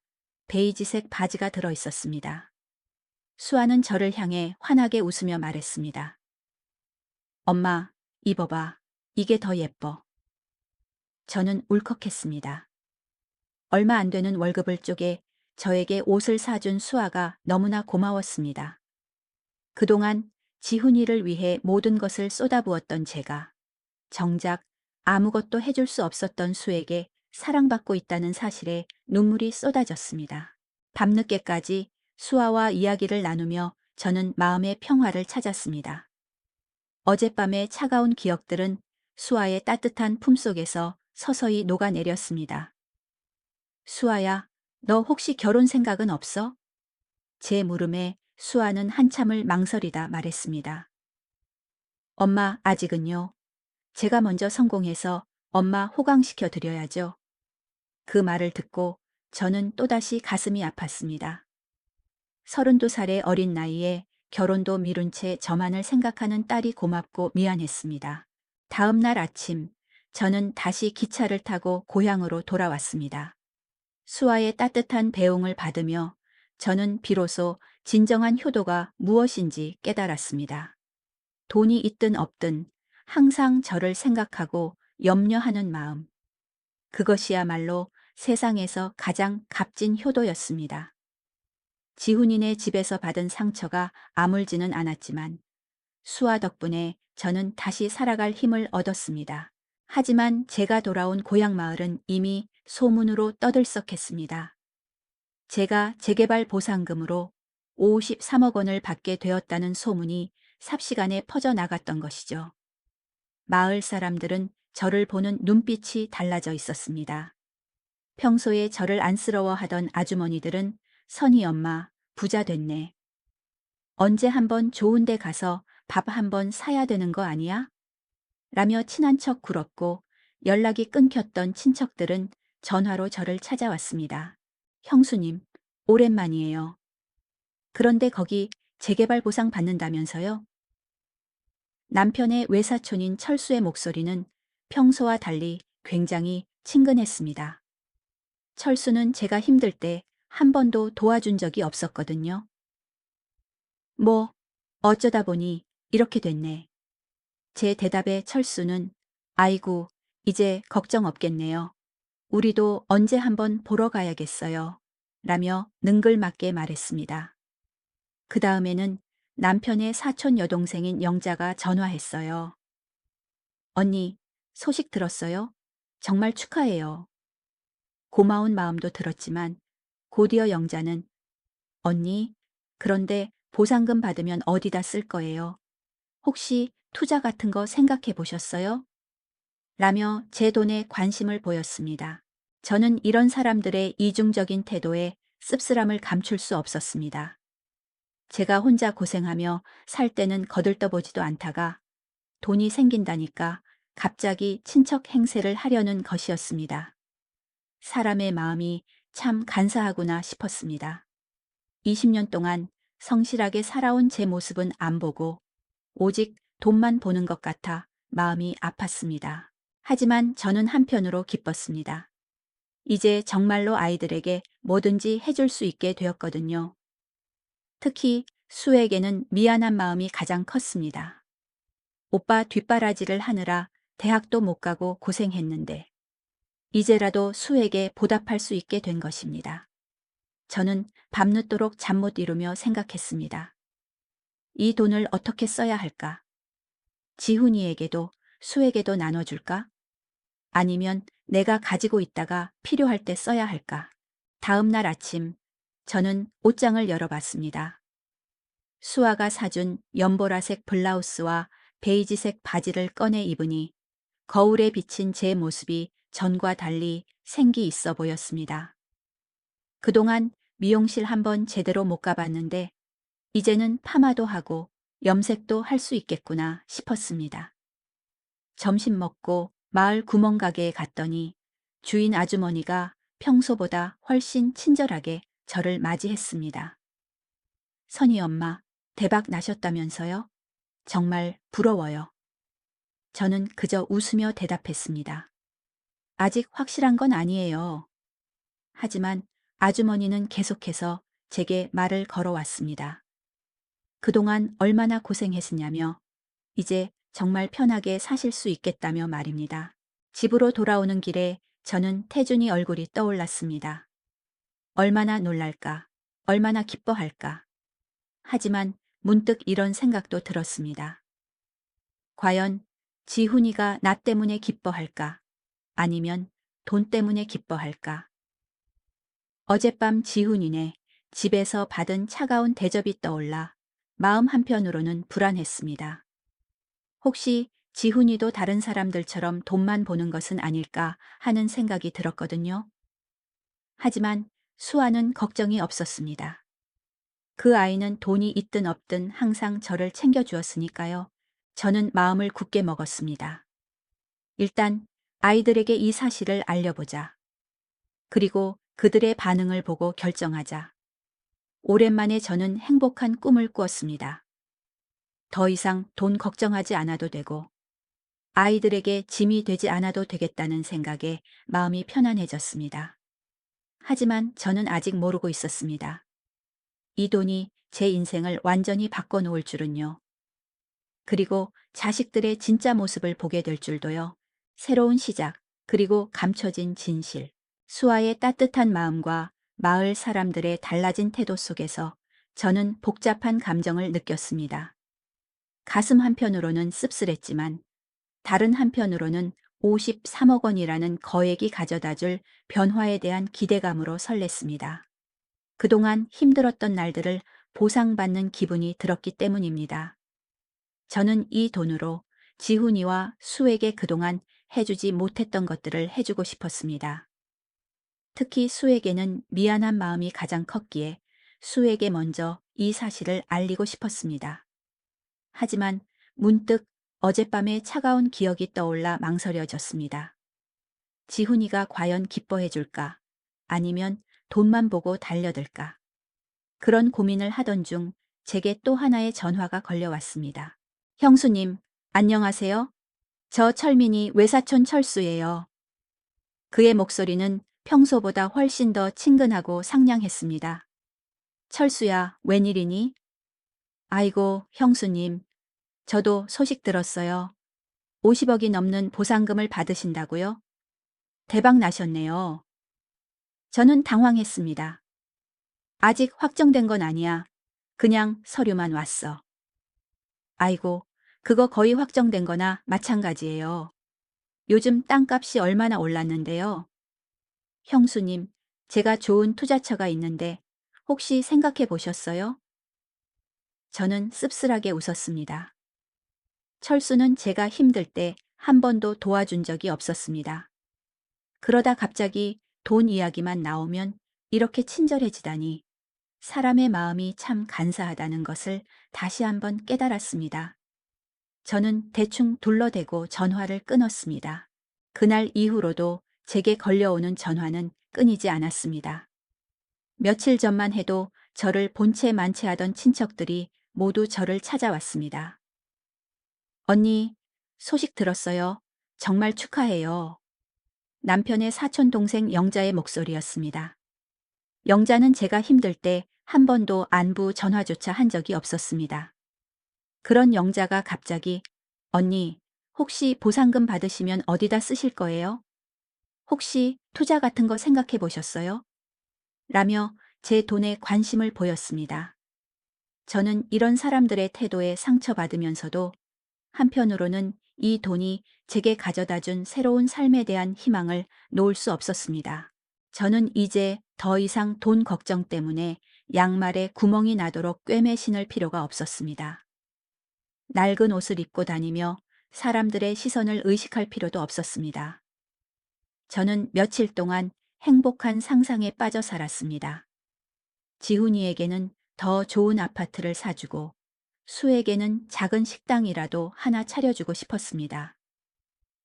베이지색 바지가 들어 있었습니다. 수아는 저를 향해 환하게 웃으며 말했습니다. 엄마, 입어봐. 이게 더 예뻐. 저는 울컥했습니다. 얼마 안 되는 월급을 쪼개 저에게 옷을 사준 수아가 너무나 고마웠습니다. 그동안 지훈이를 위해 모든 것을 쏟아부었던 제가 정작 아무것도 해줄 수 없었던 수에게 사랑받고 있다는 사실에 눈물이 쏟아졌습니다. 밤늦게까지 수아와 이야기를 나누며 저는 마음의 평화를 찾았습니다. 어젯밤의 차가운 기억들은 수아의 따뜻한 품속에서 서서히 녹아내렸습니다. 수아야, 너 혹시 결혼 생각은 없어? 제 물음에 수아는 한참을 망설이다 말했습니다. 엄마, 아직은요. 제가 먼저 성공해서 엄마 호강시켜 드려야죠. 그 말을 듣고 저는 또다시 가슴이 아팠습니다. 32살의 어린 나이에 결혼도 미룬 채 저만을 생각하는 딸이 고맙고 미안했습니다. 다음 날 아침, 저는 다시 기차를 타고 고향으로 돌아왔습니다. 수아의 따뜻한 배웅을 받으며 저는 비로소 진정한 효도가 무엇인지 깨달았습니다. 돈이 있든 없든 항상 저를 생각하고 염려하는 마음. 그것이야말로 세상에서 가장 값진 효도였습니다. 지훈이네 집에서 받은 상처가 아물지는 않았지만 수아 덕분에 저는 다시 살아갈 힘을 얻었습니다. 하지만 제가 돌아온 고향 마을은 이미 소문으로 떠들썩했습니다. 제가 재개발 보상금으로 53억 원을 받게 되었다는 소문이 삽시간에 퍼져나갔던 것이죠. 마을 사람들은 저를 보는 눈빛이 달라져 있었습니다. 평소에 저를 안쓰러워하던 아주머니들은 선희 엄마, 부자 됐네. 언제 한번 좋은 데 가서 밥 한번 사야 되는 거 아니야? 라며 친한 척 굴었고 연락이 끊겼던 친척들은 전화로 저를 찾아왔습니다. 형수님, 오랜만이에요. 그런데 거기 재개발 보상 받는다면서요? 남편의 외사촌인 철수의 목소리는 평소와 달리 굉장히 친근했습니다. 철수는 제가 힘들 때 한 번도 도와준 적이 없었거든요. 뭐, 어쩌다 보니 이렇게 됐네. 제 대답에 철수는 아이고, 이제 걱정 없겠네요. 우리도 언제 한번 보러 가야겠어요. 라며 능글맞게 말했습니다. 그 다음에는 남편의 사촌 여동생인 영자가 전화했어요. 언니, 소식 들었어요? 정말 축하해요. 고마운 마음도 들었지만 곧이어 영자는 언니, 그런데 보상금 받으면 어디다 쓸 거예요? 혹시 투자 같은 거 생각해 보셨어요? 라며 제 돈에 관심을 보였습니다. 저는 이런 사람들의 이중적인 태도에 씁쓸함을 감출 수 없었습니다. 제가 혼자 고생하며 살 때는 거들떠보지도 않다가 돈이 생긴다니까 갑자기 친척 행세를 하려는 것이었습니다. 사람의 마음이 참 간사하구나 싶었습니다. 20년 동안 성실하게 살아온 제 모습은 안 보고 오직 돈만 보는 것 같아 마음이 아팠습니다. 하지만 저는 한편으로 기뻤습니다. 이제 정말로 아이들에게 뭐든지 해줄 수 있게 되었거든요. 특히 수에게는 미안한 마음이 가장 컸습니다. 오빠 뒷바라지를 하느라 대학도 못 가고 고생했는데 이제라도 수에게 보답할 수 있게 된 것입니다. 저는 밤늦도록 잠 못 이루며 생각했습니다. 이 돈을 어떻게 써야 할까? 지훈이에게도 수에게도 나눠줄까? 아니면 내가 가지고 있다가 필요할 때 써야 할까? 다음 날 아침 저는 옷장을 열어봤습니다. 수아가 사준 연보라색 블라우스와 베이지색 바지를 꺼내 입으니 거울에 비친 제 모습이 전과 달리 생기 있어 보였습니다. 그동안 미용실 한번 제대로 못 가봤는데 이제는 파마도 하고 염색도 할 수 있겠구나 싶었습니다. 점심 먹고 마을 구멍가게에 갔더니 주인 아주머니가 평소보다 훨씬 친절하게 저를 맞이했습니다. 선희 엄마, 대박 나셨다면서요? 정말 부러워요. 저는 그저 웃으며 대답했습니다. 아직 확실한 건 아니에요. 하지만 아주머니는 계속해서 제게 말을 걸어왔습니다. 그동안 얼마나 고생했으냐며 이제 정말 편하게 사실 수 있겠다며 말입니다. 집으로 돌아오는 길에 저는 태준이 얼굴이 떠올랐습니다. 얼마나 놀랄까, 얼마나 기뻐할까. 하지만 문득 이런 생각도 들었습니다. 과연 지훈이가 나 때문에 기뻐할까? 아니면 돈 때문에 기뻐할까? 어젯밤 지훈이네 집에서 받은 차가운 대접이 떠올라 마음 한편으로는 불안했습니다. 혹시 지훈이도 다른 사람들처럼 돈만 보는 것은 아닐까 하는 생각이 들었거든요. 하지만 수아는 걱정이 없었습니다. 그 아이는 돈이 있든 없든 항상 저를 챙겨주었으니까요. 저는 마음을 굳게 먹었습니다. 일단 아이들에게 이 사실을 알려보자. 그리고 그들의 반응을 보고 결정하자. 오랜만에 저는 행복한 꿈을 꾸었습니다. 더 이상 돈 걱정하지 않아도 되고 아이들에게 짐이 되지 않아도 되겠다는 생각에 마음이 편안해졌습니다. 하지만 저는 아직 모르고 있었습니다. 이 돈이 제 인생을 완전히 바꿔놓을 줄은요. 그리고 자식들의 진짜 모습을 보게 될 줄도요. 새로운 시작, 그리고 감춰진 진실. 수아의 따뜻한 마음과 마을 사람들의 달라진 태도 속에서 저는 복잡한 감정을 느꼈습니다. 가슴 한편으로는 씁쓸했지만 다른 한편으로는 53억 원이라는 거액이 가져다 줄 변화에 대한 기대감으로 설렜습니다. 그동안 힘들었던 날들을 보상받는 기분이 들었기 때문입니다. 저는 이 돈으로 지훈이와 수에게 그동안 해주지 못했던 것들을 해주고 싶었습니다. 특히 수에게는 미안한 마음이 가장 컸기에 수에게 먼저 이 사실을 알리고 싶었습니다. 하지만 문득 어젯밤의 차가운 기억이 떠올라 망설여졌습니다. 지훈이가 과연 기뻐해 줄까? 아니면 돈만 보고 달려들까? 그런 고민을 하던 중 제게 또 하나의 전화가 걸려왔습니다. 형수님, 안녕하세요. 저 철민이 외사촌 철수예요. 그의 목소리는 평소보다 훨씬 더 친근하고 상냥했습니다. 철수야, 웬일이니? 아이고, 형수님. 저도 소식 들었어요. 50억이 넘는 보상금을 받으신다고요? 대박 나셨네요. 저는 당황했습니다. 아직 확정된 건 아니야. 그냥 서류만 왔어. 아이고, 그거 거의 확정된 거나 마찬가지예요. 요즘 땅값이 얼마나 올랐는데요. 형수님, 제가 좋은 투자처가 있는데 혹시 생각해 보셨어요? 저는 씁쓸하게 웃었습니다. 철수는 제가 힘들 때 한 번도 도와준 적이 없었습니다. 그러다 갑자기 돈 이야기만 나오면 이렇게 친절해지다니 사람의 마음이 참 간사하다는 것을 다시 한번 깨달았습니다. 저는 대충 둘러대고 전화를 끊었습니다. 그날 이후로도 제게 걸려오는 전화는 끊이지 않았습니다. 며칠 전만 해도 저를 본체 만체하던 친척들이 모두 저를 찾아왔습니다. 언니, 소식 들었어요. 정말 축하해요. 남편의 사촌 동생 영자의 목소리였습니다. 영자는 제가 힘들 때 한 번도 안부 전화조차 한 적이 없었습니다. 그런 영자가 갑자기 언니, 혹시 보상금 받으시면 어디다 쓰실 거예요? 혹시 투자 같은 거 생각해 보셨어요? 라며 제 돈에 관심을 보였습니다. 저는 이런 사람들의 태도에 상처받으면서도 한편으로는 이 돈이 제게 가져다 준 새로운 삶에 대한 희망을 놓을 수 없었습니다. 저는 이제 더 이상 돈 걱정 때문에 양말에 구멍이 나도록 꿰매 신을 필요가 없었습니다. 낡은 옷을 입고 다니며 사람들의 시선을 의식할 필요도 없었습니다. 저는 며칠 동안 행복한 상상에 빠져 살았습니다. 지훈이에게는 더 좋은 아파트를 사주고 수에게는 작은 식당이라도 하나 차려주고 싶었습니다.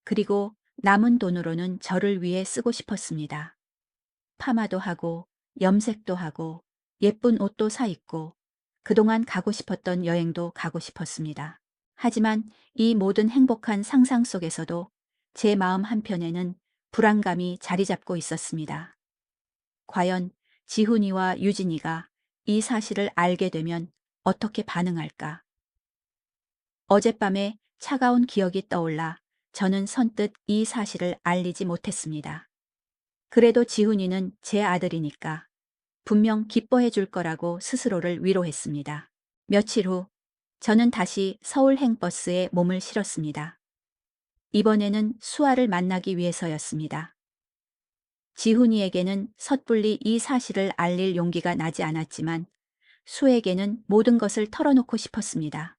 그리고 남은 돈으로는 저를 위해 쓰고 싶었습니다. 파마도 하고 염색도 하고 예쁜 옷도 사 입고 그동안 가고 싶었던 여행도 가고 싶었습니다. 하지만 이 모든 행복한 상상 속에서도 제 마음 한편에는 불안감이 자리 잡고 있었습니다. 과연 지훈이와 유진이가 이 사실을 알게 되면 어떻게 반응할까? 어젯밤에 차가운 기억이 떠올라 저는 선뜻 이 사실을 알리지 못했습니다. 그래도 지훈이는 제 아들이니까 분명 기뻐해 줄 거라고 스스로를 위로했습니다. 며칠 후 저는 다시 서울 행버스에 몸을 실었습니다. 이번에는 수아를 만나기 위해서였습니다. 지훈이에게는 섣불리 이 사실을 알릴 용기가 나지 않았지만 수에게는 모든 것을 털어놓고 싶었습니다.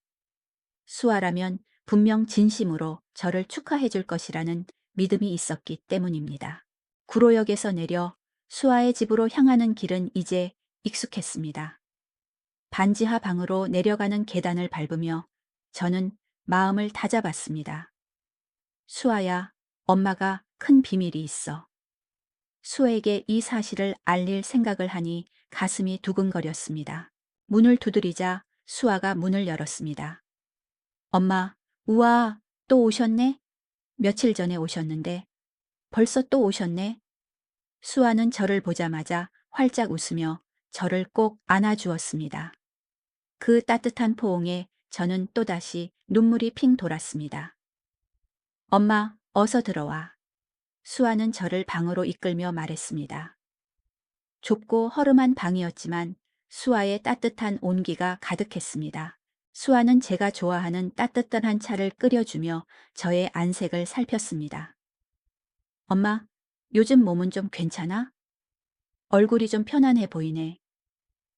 수아라면 분명 진심으로 저를 축하해 줄 것이라는 믿음이 있었기 때문입니다. 구로역에서 내려 수아의 집으로 향하는 길은 이제 익숙했습니다. 반지하 방으로 내려가는 계단을 밟으며 저는 마음을 다잡았습니다. 수아야, 엄마가 큰 비밀이 있어. 수에게 이 사실을 알릴 생각을 하니 가슴이 두근거렸습니다. 문을 두드리자 수아가 문을 열었습니다. 엄마, 우와, 또 오셨네? 며칠 전에 오셨는데 벌써 또 오셨네? 수아는 저를 보자마자 활짝 웃으며 저를 꼭 안아주었습니다. 그 따뜻한 포옹에 저는 또다시 눈물이 핑 돌았습니다. 엄마, 어서 들어와. 수아는 저를 방으로 이끌며 말했습니다. 좁고 허름한 방이었지만 수아의 따뜻한 온기가 가득했습니다. 수아는 제가 좋아하는 따뜻한 차를 끓여주며 저의 안색을 살폈습니다. 엄마, 요즘 몸은 좀 괜찮아? 얼굴이 좀 편안해 보이네.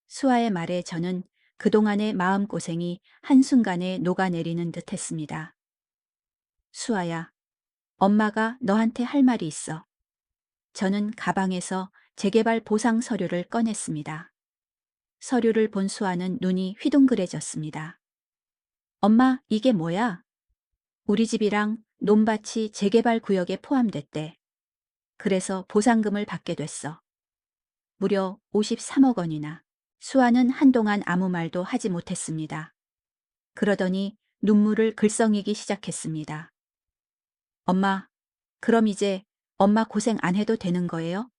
수아의 말에 저는 그동안의 마음고생이 한순간에 녹아내리는 듯 했습니다. 수아야, 엄마가 너한테 할 말이 있어. 저는 가방에서 재개발 보상 서류를 꺼냈습니다. 서류를 본 수아는 눈이 휘둥그레졌습니다. 엄마, 이게 뭐야? 우리 집이랑 논밭이 재개발 구역에 포함됐대. 그래서 보상금을 받게 됐어. 무려 53억 원이나. 수아는 한동안 아무 말도 하지 못했습니다. 그러더니 눈물을 글썽이기 시작했습니다. 엄마, 그럼 이제 엄마 고생 안 해도 되는 거예요?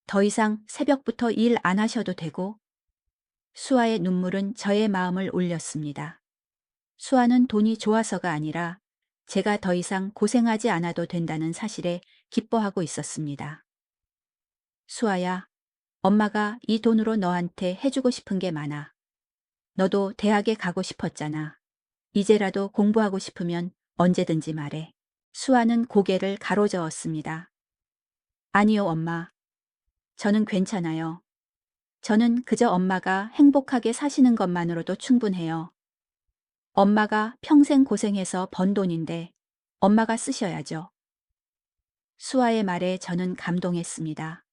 더 이상 새벽부터 일 안 하셔도 되고. 수아의 눈물은 저의 마음을 울렸습니다. 수아는 돈이 좋아서가 아니라 제가 더 이상 고생하지 않아도 된다는 사실에 기뻐하고 있었습니다. 수아야, 엄마가 이 돈으로 너한테 해주고 싶은 게 많아. 너도 대학에 가고 싶었잖아. 이제라도 공부하고 싶으면 언제든지 말해. 수아는 고개를 가로저었습니다. 아니요, 엄마. 저는 괜찮아요. 저는 그저 엄마가 행복하게 사시는 것만으로도 충분해요. 엄마가 평생 고생해서 번 돈인데 엄마가 쓰셔야죠. 수아의 말에 저는 감동했습니다.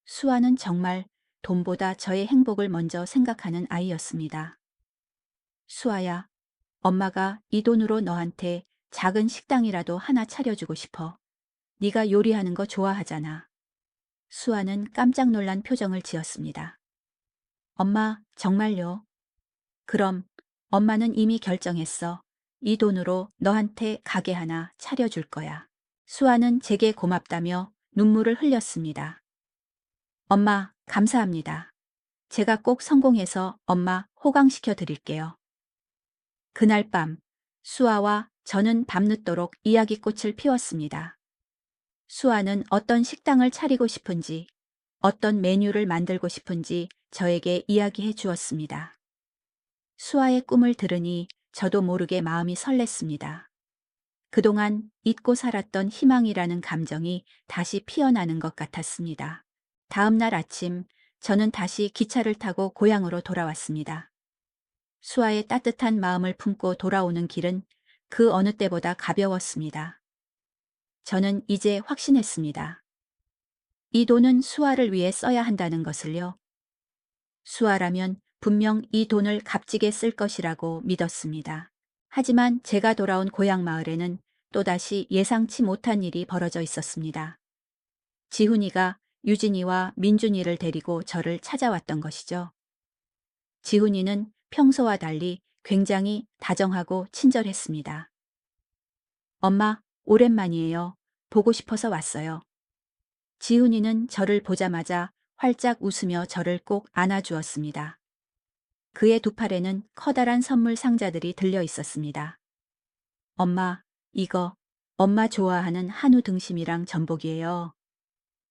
수아는 정말 돈보다 저의 행복을 먼저 생각하는 아이였습니다. 수아야, 엄마가 이 돈으로 너한테 작은 식당이라도 하나 차려주고 싶어. 네가 요리하는 거 좋아하잖아. 수아는 깜짝 놀란 표정을 지었습니다. 엄마, 정말요? 그럼 엄마는 이미 결정했어. 이 돈으로 너한테 가게 하나 차려줄 거야. 수아는 제게 고맙다며 눈물을 흘렸습니다. 엄마, 감사합니다. 제가 꼭 성공해서 엄마 호강시켜 드릴게요. 그날 밤, 수아와 저는 밤늦도록 이야기꽃을 피웠습니다. 수아는 어떤 식당을 차리고 싶은지, 어떤 메뉴를 만들고 싶은지 저에게 이야기해 주었습니다. 수아의 꿈을 들으니 저도 모르게 마음이 설렜습니다. 그동안 잊고 살았던 희망이라는 감정이 다시 피어나는 것 같았습니다. 다음 날 아침, 저는 다시 기차를 타고 고향으로 돌아왔습니다. 수아의 따뜻한 마음을 품고 돌아오는 길은 그 어느 때보다 가벼웠습니다. 저는 이제 확신했습니다. 이 돈은 수아를 위해 써야 한다는 것을요. 수아라면 분명 이 돈을 값지게 쓸 것이라고 믿었습니다. 하지만 제가 돌아온 고향 마을에는 또다시 예상치 못한 일이 벌어져 있었습니다. 지훈이가 유진이와 민준이를 데리고 저를 찾아왔던 것이죠. 지훈이는 평소와 달리 굉장히 다정하고 친절했습니다. 엄마, 오랜만이에요. 보고 싶어서 왔어요. 지훈이는 저를 보자마자 활짝 웃으며 저를 꼭 안아주었습니다. 그의 두 팔에는 커다란 선물 상자들이 들려 있었습니다. 엄마, 이거 엄마 좋아하는 한우 등심이랑 전복이에요.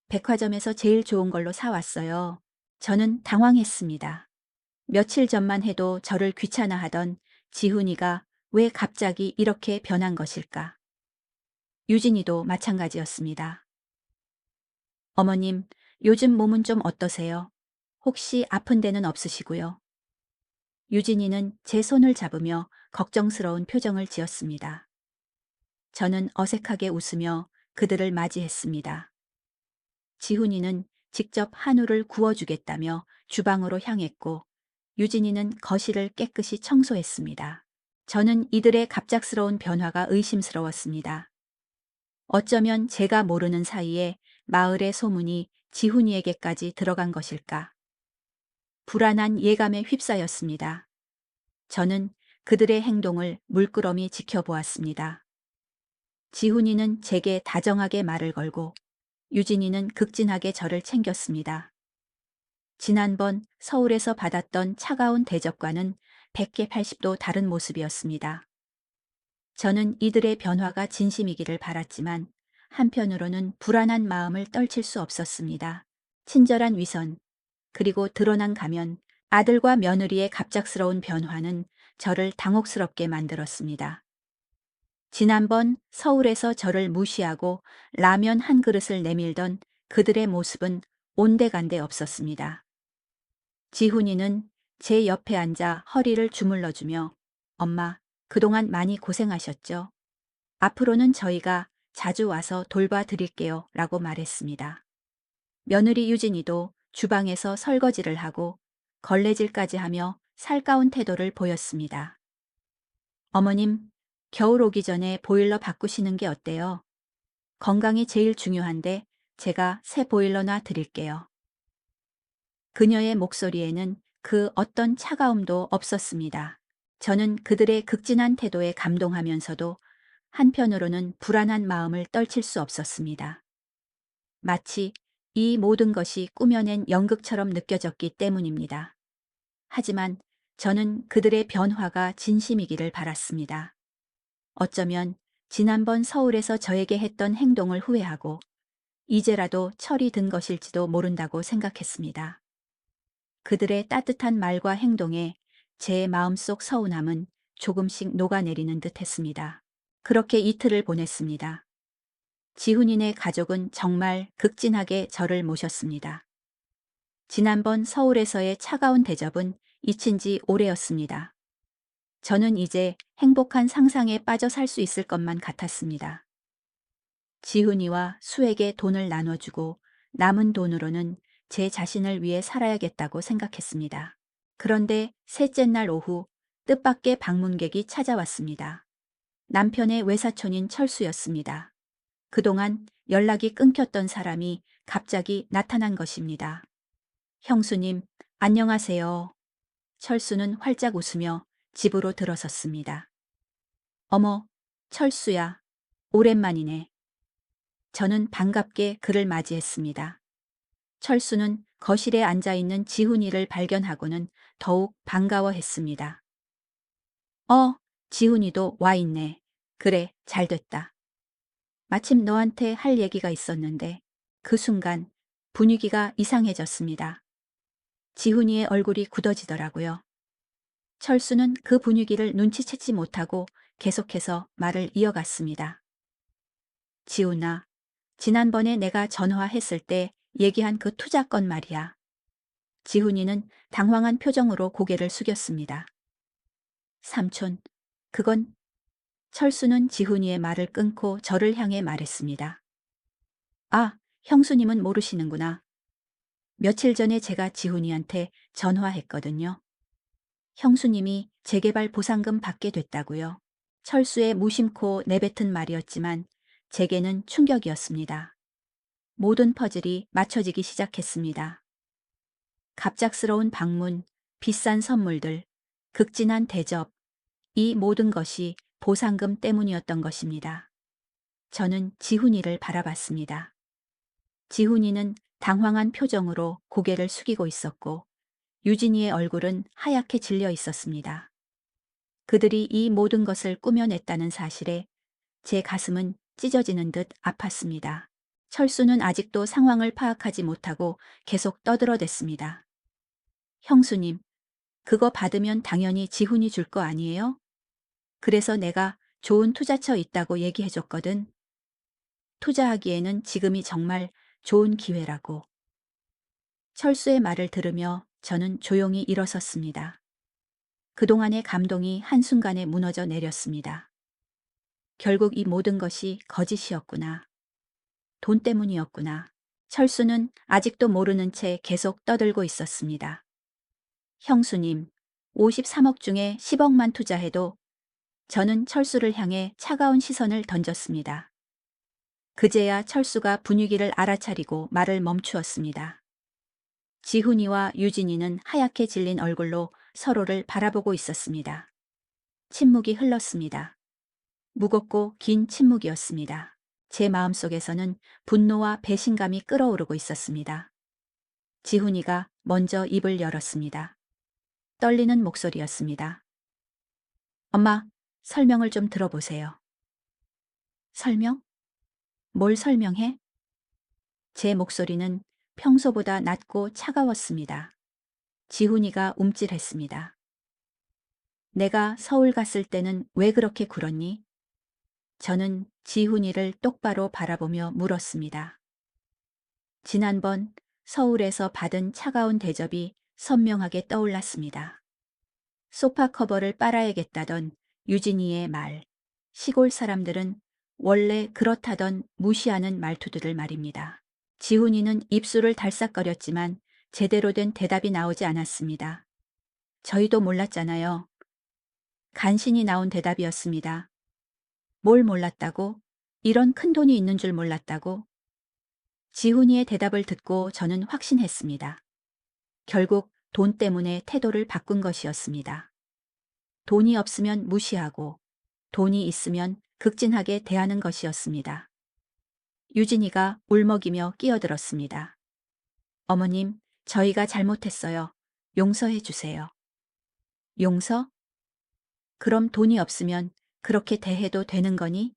백화점에서 제일 좋은 걸로 사왔어요. 저는 당황했습니다. 며칠 전만 해도 저를 귀찮아하던 지훈이가 왜 갑자기 이렇게 변한 것일까? 유진이도 마찬가지였습니다. 어머님, 요즘 몸은 좀 어떠세요? 혹시 아픈 데는 없으시고요? 유진이는 제 손을 잡으며 걱정스러운 표정을 지었습니다. 저는 어색하게 웃으며 그들을 맞이했습니다. 지훈이는 직접 한우를 구워주겠다며 주방으로 향했고 유진이는 거실을 깨끗이 청소했습니다. 저는 이들의 갑작스러운 변화가 의심스러웠습니다. 어쩌면 제가 모르는 사이에 마을의 소문이 지훈이에게까지 들어간 것일까. 불안한 예감에 휩싸였습니다. 저는 그들의 행동을 물끄러미 지켜보았습니다. 지훈이는 제게 다정하게 말을 걸고 유진이는 극진하게 저를 챙겼습니다. 지난번 서울에서 받았던 차가운 대접과는 180도 다른 모습이었습니다. 저는 이들의 변화가 진심이기를 바랐지만 한편으로는 불안한 마음을 떨칠 수 없었습니다. 친절한 위선, 그리고 드러난 가면, 아들과 며느리의 갑작스러운 변화는 저를 당혹스럽게 만들었습니다. 지난번 서울에서 저를 무시하고 라면 한 그릇을 내밀던 그들의 모습은 온데간데 없었습니다. 지훈이는 제 옆에 앉아 허리를 주물러주며 엄마, 그동안 많이 고생하셨죠? 앞으로는 저희가 자주 와서 돌봐드릴게요 라고 말했습니다. 며느리 유진이도 주방에서 설거지를 하고 걸레질까지 하며 살가운 태도를 보였습니다. 어머님, 겨울 오기 전에 보일러 바꾸시는 게 어때요? 건강이 제일 중요한데 제가 새 보일러나 드릴게요. 그녀의 목소리에는 그 어떤 차가움도 없었습니다. 저는 그들의 극진한 태도에 감동하면서도 한편으로는 불안한 마음을 떨칠 수 없었습니다. 마치 이 모든 것이 꾸며낸 연극처럼 느껴졌기 때문입니다. 하지만 저는 그들의 변화가 진심이기를 바랐습니다. 어쩌면 지난번 서울에서 저에게 했던 행동을 후회하고 이제라도 철이 든 것일지도 모른다고 생각했습니다. 그들의 따뜻한 말과 행동에 제 마음속 서운함은 조금씩 녹아내리는 듯 했습니다. 그렇게 이틀을 보냈습니다. 지훈이네 가족은 정말 극진하게 저를 모셨습니다. 지난번 서울에서의 차가운 대접은 잊힌 지 오래였습니다. 저는 이제 행복한 상상에 빠져 살 수 있을 것만 같았습니다. 지훈이와 수에게 돈을 나눠주고 남은 돈으로는 제 자신을 위해 살아야겠다고 생각했습니다. 그런데 셋째 날 오후 뜻밖의 방문객이 찾아왔습니다. 남편의 외사촌인 철수였습니다. 그동안 연락이 끊겼던 사람이 갑자기 나타난 것입니다. 형수님, 안녕하세요. 철수는 활짝 웃으며 집으로 들어섰습니다. 어머, 철수야. 오랜만이네. 저는 반갑게 그를 맞이했습니다. 철수는 거실에 앉아있는 지훈이를 발견하고는 더욱 반가워했습니다. 지훈이도 와 있네. 그래, 잘 됐다. 마침 너한테 할 얘기가 있었는데 그 순간 분위기가 이상해졌습니다. 지훈이의 얼굴이 굳어지더라고요. 철수는 그 분위기를 눈치채지 못하고 계속해서 말을 이어갔습니다. 지훈아, 지난번에 내가 전화했을 때 얘기한 그 투자건 말이야. 지훈이는 당황한 표정으로 고개를 숙였습니다. 삼촌, 그건 철수는 지훈이의 말을 끊고 저를 향해 말했습니다. 아, 형수님은 모르시는구나. 며칠 전에 제가 지훈이한테 전화했거든요. 형수님이 재개발 보상금 받게 됐다고요. 철수의 무심코 내뱉은 말이었지만 제게는 충격이었습니다. 모든 퍼즐이 맞춰지기 시작했습니다. 갑작스러운 방문, 비싼 선물들, 극진한 대접, 이 모든 것이 보상금 때문이었던 것입니다. 저는 지훈이를 바라봤습니다. 지훈이는 당황한 표정으로 고개를 숙이고 있었고 유진이의 얼굴은 하얗게 질려 있었습니다. 그들이 이 모든 것을 꾸며냈다는 사실에 제 가슴은 찢어지는 듯 아팠습니다. 철수는 아직도 상황을 파악하지 못하고 계속 떠들어댔습니다. 형수님, 그거 받으면 당연히 지훈이 줄 거 아니에요? 그래서 내가 좋은 투자처 있다고 얘기해줬거든. 투자하기에는 지금이 정말 좋은 기회라고. 철수의 말을 들으며 저는 조용히 일어섰습니다. 그동안의 감동이 한순간에 무너져 내렸습니다. 결국 이 모든 것이 거짓이었구나. 돈 때문이었구나. 철수는 아직도 모르는 채 계속 떠들고 있었습니다. 형수님, 53억 중에 10억만 투자해도 저는 철수를 향해 차가운 시선을 던졌습니다. 그제야 철수가 분위기를 알아차리고 말을 멈추었습니다. 지훈이와 유진이는 하얗게 질린 얼굴로 서로를 바라보고 있었습니다. 침묵이 흘렀습니다. 무겁고 긴 침묵이었습니다. 제 마음속에서는 분노와 배신감이 끓어오르고 있었습니다. 지훈이가 먼저 입을 열었습니다. 떨리는 목소리였습니다. 엄마, 설명을 좀 들어보세요. 설명? 뭘 설명해? 제 목소리는 평소보다 낮고 차가웠습니다. 지훈이가 움찔했습니다. 내가 서울 갔을 때는 왜 그렇게 굴었니? 저는 지훈이를 똑바로 바라보며 물었습니다. 지난번 서울에서 받은 차가운 대접이 선명하게 떠올랐습니다. 소파 커버를 빨아야겠다던 유진이의 말. 시골 사람들은 원래 그렇다던 무시하는 말투들을 말입니다. 지훈이는 입술을 달싹거렸지만 제대로 된 대답이 나오지 않았습니다. 저희도 몰랐잖아요. 간신히 나온 대답이었습니다. 뭘 몰랐다고? 이런 큰 돈이 있는 줄 몰랐다고? 지훈이의 대답을 듣고 저는 확신했습니다. 결국 돈 때문에 태도를 바꾼 것이었습니다. 돈이 없으면 무시하고 돈이 있으면 극진하게 대하는 것이었습니다. 유진이가 울먹이며 끼어들었습니다. 어머님, 저희가 잘못했어요. 용서해 주세요. 용서? 그럼 돈이 없으면 그렇게 대해도 되는 거니?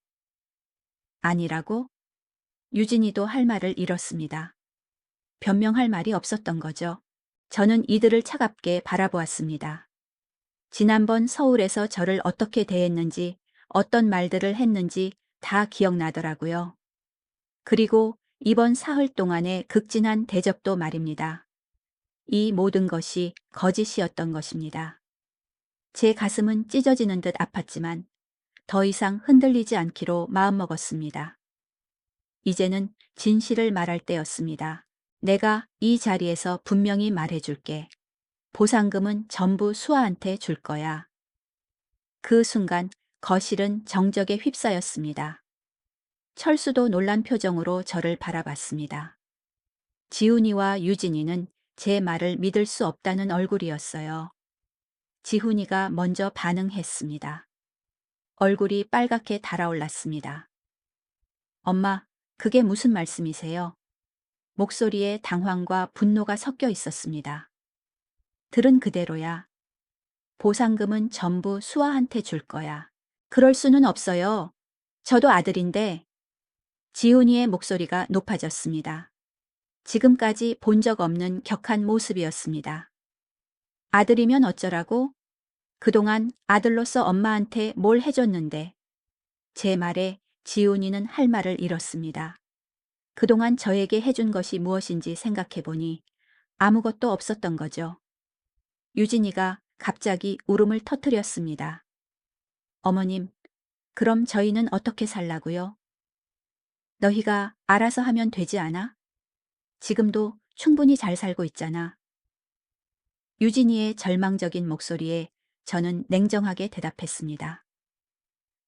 아니라고? 유진이도 할 말을 잃었습니다. 변명할 말이 없었던 거죠. 저는 이들을 차갑게 바라보았습니다. 지난번 서울에서 저를 어떻게 대했는지, 어떤 말들을 했는지 다 기억나더라고요. 그리고 이번 사흘 동안의 극진한 대접도 말입니다. 이 모든 것이 거짓이었던 것입니다. 제 가슴은 찢어지는 듯 아팠지만 더 이상 흔들리지 않기로 마음먹었습니다. 이제는 진실을 말할 때였습니다. 내가 이 자리에서 분명히 말해줄게. 보상금은 전부 수아한테 줄 거야. 그 순간 거실은 정적에 휩싸였습니다. 철수도 놀란 표정으로 저를 바라봤습니다. 지훈이와 유진이는 제 말을 믿을 수 없다는 얼굴이었어요. 지훈이가 먼저 반응했습니다. 얼굴이 빨갛게 달아올랐습니다. 엄마, 그게 무슨 말씀이세요? 목소리에 당황과 분노가 섞여 있었습니다. 들은 그대로야. 보상금은 전부 수아한테 줄 거야. 그럴 수는 없어요. 저도 아들인데. 지훈이의 목소리가 높아졌습니다. 지금까지 본 적 없는 격한 모습이었습니다. 아들이면 어쩌라고? 그동안 아들로서 엄마한테 뭘 해줬는데. 제 말에 지훈이는 할 말을 잃었습니다. 그동안 저에게 해준 것이 무엇인지 생각해보니 아무것도 없었던 거죠. 유진이가 갑자기 울음을 터뜨렸습니다. 어머님, 그럼 저희는 어떻게 살라고요? 너희가 알아서 하면 되지 않아? 지금도 충분히 잘 살고 있잖아. 유진이의 절망적인 목소리에 저는 냉정하게 대답했습니다.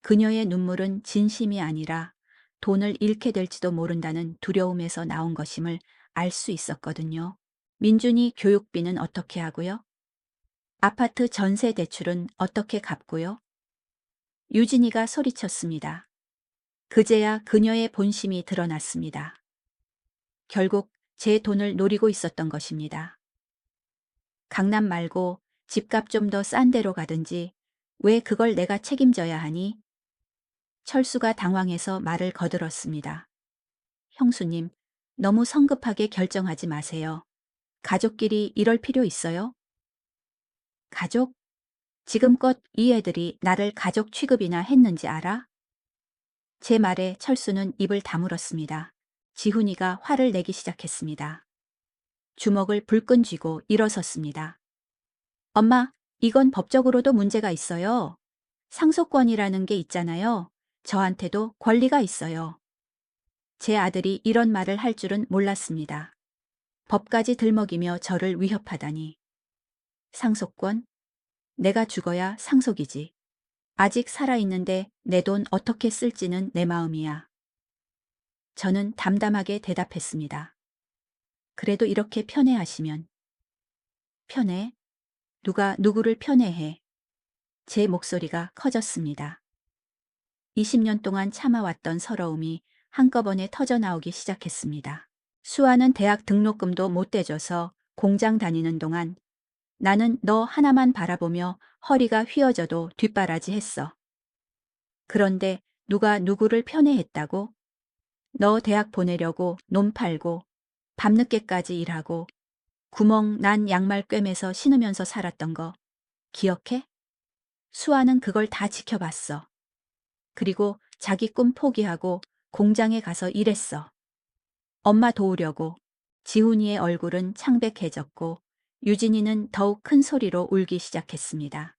그녀의 눈물은 진심이 아니라 돈을 잃게 될지도 모른다는 두려움에서 나온 것임을 알 수 있었거든요. 민준이 교육비는 어떻게 하고요? 아파트 전세 대출은 어떻게 갚고요? 유진이가 소리쳤습니다. 그제야 그녀의 본심이 드러났습니다. 결국 제 돈을 노리고 있었던 것입니다. 강남 말고 집값 좀 더 싼 데로 가든지 왜 그걸 내가 책임져야 하니? 철수가 당황해서 말을 거들었습니다. 형수님, 너무 성급하게 결정하지 마세요. 가족끼리 이럴 필요 있어요? 가족? 지금껏 이 애들이 나를 가족 취급이나 했는지 알아? 제 말에 철수는 입을 다물었습니다. 지훈이가 화를 내기 시작했습니다. 주먹을 불끈 쥐고 일어섰습니다. 엄마, 이건 법적으로도 문제가 있어요. 상속권이라는 게 있잖아요. 저한테도 권리가 있어요. 제 아들이 이런 말을 할 줄은 몰랐습니다. 법까지 들먹이며 저를 위협하다니. 상속권? 내가 죽어야 상속이지. 아직 살아있는데 내 돈 어떻게 쓸지는 내 마음이야. 저는 담담하게 대답했습니다. 그래도 이렇게 편애하시면. 편애? 누가 누구를 편애해? 제 목소리가 커졌습니다. 20년 동안 참아왔던 서러움이 한꺼번에 터져나오기 시작했습니다. 수아는 대학 등록금도 못 대줘서 공장 다니는 동안 나는 너 하나만 바라보며 허리가 휘어져도 뒷바라지 했어. 그런데 누가 누구를 편애했다고? 너 대학 보내려고 놈 팔고 밤늦게까지 일하고 구멍 난 양말 꿰매서 신으면서 살았던 거 기억해? 수아는 그걸 다 지켜봤어. 그리고 자기 꿈 포기하고 공장에 가서 일했어. 엄마 도우려고. 지훈이의 얼굴은 창백해졌고 유진이는 더욱 큰 소리로 울기 시작했습니다.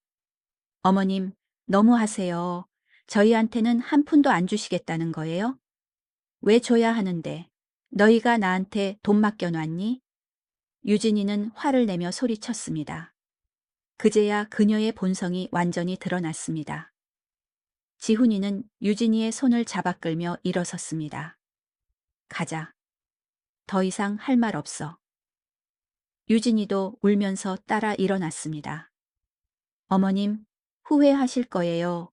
어머님, 너무하세요. 저희한테는 한 푼도 안 주시겠다는 거예요? 왜 줘야 하는데? 너희가 나한테 돈 맡겨놨니? 유진이는 화를 내며 소리쳤습니다. 그제야 그녀의 본성이 완전히 드러났습니다. 지훈이는 유진이의 손을 잡아 끌며 일어섰습니다. 가자. 더 이상 할 말 없어. 유진이도 울면서 따라 일어났습니다. 어머님, 후회하실 거예요.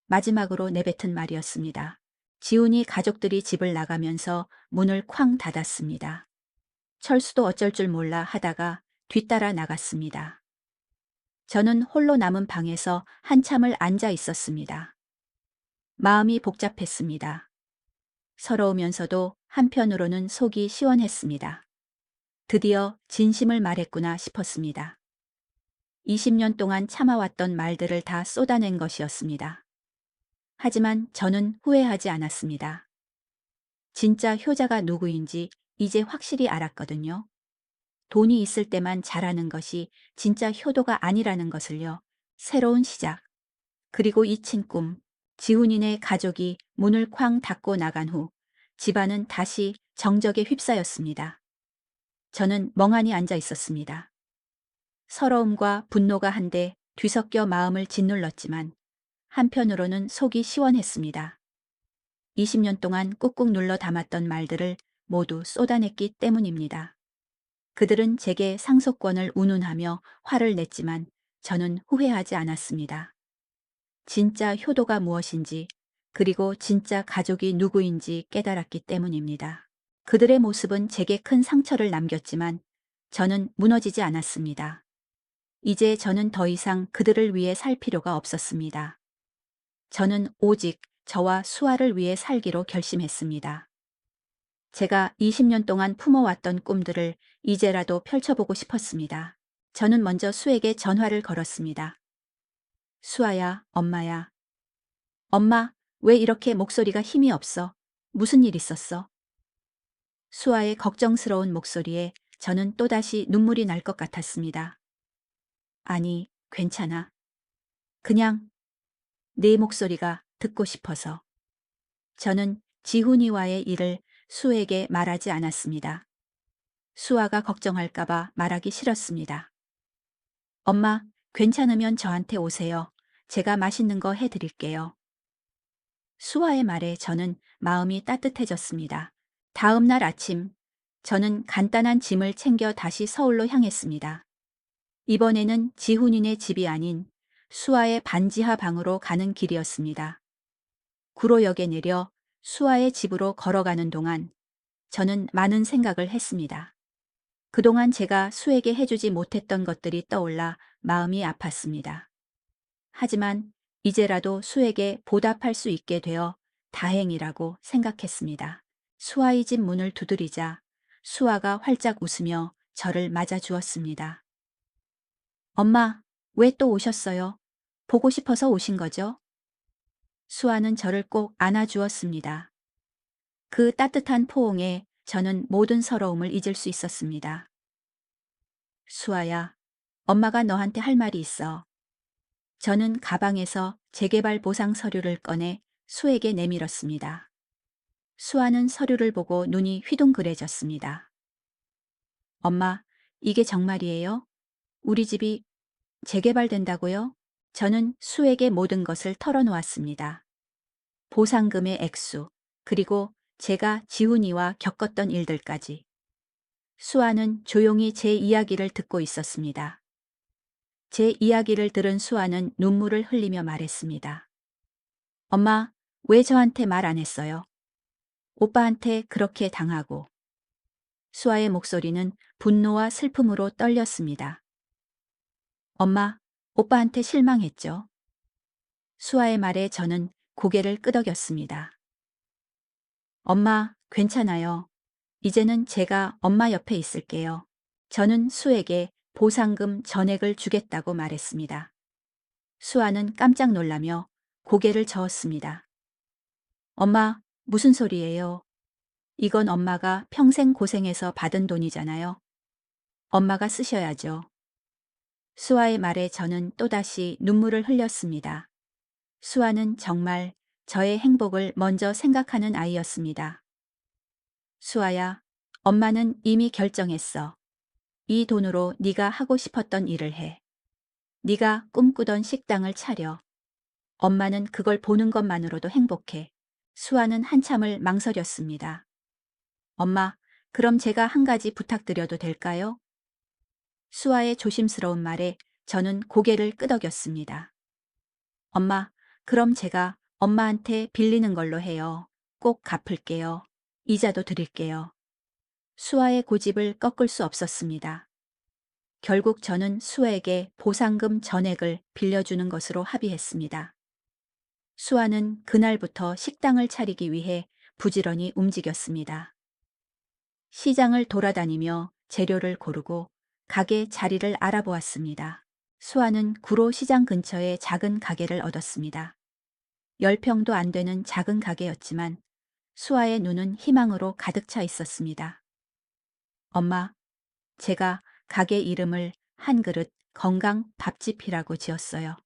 마지막으로 내뱉은 말이었습니다. 지훈이 가족들이 집을 나가면서 문을 쾅 닫았습니다. 철수도 어쩔 줄 몰라 하다가 뒤따라 나갔습니다. 저는 홀로 남은 방에서 한참을 앉아 있었습니다. 마음이 복잡했습니다. 서러우면서도 한편으로는 속이 시원했습니다. 드디어 진심을 말했구나 싶었습니다. 20년 동안 참아왔던 말들을 다 쏟아낸 것이었습니다. 하지만 저는 후회하지 않았습니다. 진짜 효자가 누구인지 이제 확실히 알았거든요. 돈이 있을 때만 잘하는 것이 진짜 효도가 아니라는 것을요. 새로운 시작. 그리고 잊힌 꿈. 지훈이네 가족이 문을 쾅 닫고 나간 후 집안은 다시 정적에 휩싸였습니다. 저는 멍하니 앉아 있었습니다. 서러움과 분노가 한데 뒤섞여 마음을 짓눌렀지만 한편으로는 속이 시원했습니다. 20년 동안 꾹꾹 눌러 담았던 말들을 모두 쏟아냈기 때문입니다. 그들은 제게 상속권을 운운하며 화를 냈지만 저는 후회하지 않았습니다. 진짜 효도가 무엇인지 그리고 진짜 가족이 누구인지 깨달았기 때문입니다. 그들의 모습은 제게 큰 상처를 남겼지만 저는 무너지지 않았습니다. 이제 저는 더 이상 그들을 위해 살 필요가 없었습니다. 저는 오직 저와 수아를 위해 살기로 결심했습니다. 제가 20년 동안 품어왔던 꿈들을 이제라도 펼쳐보고 싶었습니다. 저는 먼저 수에게 전화를 걸었습니다. 수아야, 엄마야. 엄마, 왜 이렇게 목소리가 힘이 없어? 무슨 일 있었어? 수아의 걱정스러운 목소리에 저는 또다시 눈물이 날 것 같았습니다. 아니, 괜찮아. 그냥 네 목소리가 듣고 싶어서. 저는 지훈이와의 일을 수에게 말하지 않았습니다. 수아가 걱정할까봐 말하기 싫었습니다. 엄마, 괜찮으면 저한테 오세요. 제가 맛있는 거 해드릴게요. 수아의 말에 저는 마음이 따뜻해졌습니다. 다음 날 아침, 저는 간단한 짐을 챙겨 다시 서울로 향했습니다. 이번에는 지훈이네 집이 아닌 수아의 반지하 방으로 가는 길이었습니다. 구로역에 내려 수아의 집으로 걸어가는 동안 저는 많은 생각을 했습니다. 그동안 제가 수에게 해주지 못했던 것들이 떠올라 마음이 아팠습니다. 하지만 이제라도 수에게 보답할 수 있게 되어 다행이라고 생각했습니다. 수아의 집 문을 두드리자 수아가 활짝 웃으며 저를 맞아주었습니다. 엄마, 왜 또 오셨어요? 보고 싶어서 오신 거죠? 수아는 저를 꼭 안아주었습니다. 그 따뜻한 포옹에 저는 모든 서러움을 잊을 수 있었습니다. 수아야, 엄마가 너한테 할 말이 있어. 저는 가방에서 재개발 보상 서류를 꺼내 수에게 내밀었습니다. 수아는 서류를 보고 눈이 휘둥그레졌습니다. 엄마, 이게 정말이에요? 우리 집이 재개발된다고요? 저는 수에게 모든 것을 털어놓았습니다. 보상금의 액수, 그리고 제가 지훈이와 겪었던 일들까지. 수아는 조용히 제 이야기를 듣고 있었습니다. 제 이야기를 들은 수아는 눈물을 흘리며 말했습니다. 엄마, 왜 저한테 말 안 했어요? 오빠한테 그렇게 당하고. 수아의 목소리는 분노와 슬픔으로 떨렸습니다. 엄마, 오빠한테 실망했죠. 수아의 말에 저는 고개를 끄덕였습니다. 엄마, 괜찮아요. 이제는 제가 엄마 옆에 있을게요. 저는 수에게 보상금 전액을 주겠다고 말했습니다. 수아는 깜짝 놀라며 고개를 저었습니다. 엄마, 무슨 소리예요? 이건 엄마가 평생 고생해서 받은 돈이잖아요. 엄마가 쓰셔야죠. 수아의 말에 저는 또다시 눈물을 흘렸습니다. 수아는 정말 저의 행복을 먼저 생각하는 아이였습니다. 수아야, 엄마는 이미 결정했어. 이 돈으로 네가 하고 싶었던 일을 해. 네가 꿈꾸던 식당을 차려. 엄마는 그걸 보는 것만으로도 행복해. 수아는 한참을 망설였습니다. 엄마, 그럼 제가 한 가지 부탁드려도 될까요? 수아의 조심스러운 말에 저는 고개를 끄덕였습니다. 엄마, 그럼 제가 엄마한테 빌리는 걸로 해요. 꼭 갚을게요. 이자도 드릴게요. 수아의 고집을 꺾을 수 없었습니다. 결국 저는 수아에게 보상금 전액을 빌려주는 것으로 합의했습니다. 수아는 그날부터 식당을 차리기 위해 부지런히 움직였습니다. 시장을 돌아다니며 재료를 고르고 가게 자리를 알아보았습니다. 수아는 구로 시장 근처에 작은 가게를 얻었습니다. 10평도 안 되는 작은 가게였지만 수아의 눈은 희망으로 가득 차 있었습니다. 엄마, 제가 가게 이름을 한 그릇 건강 밥집이라고 지었어요.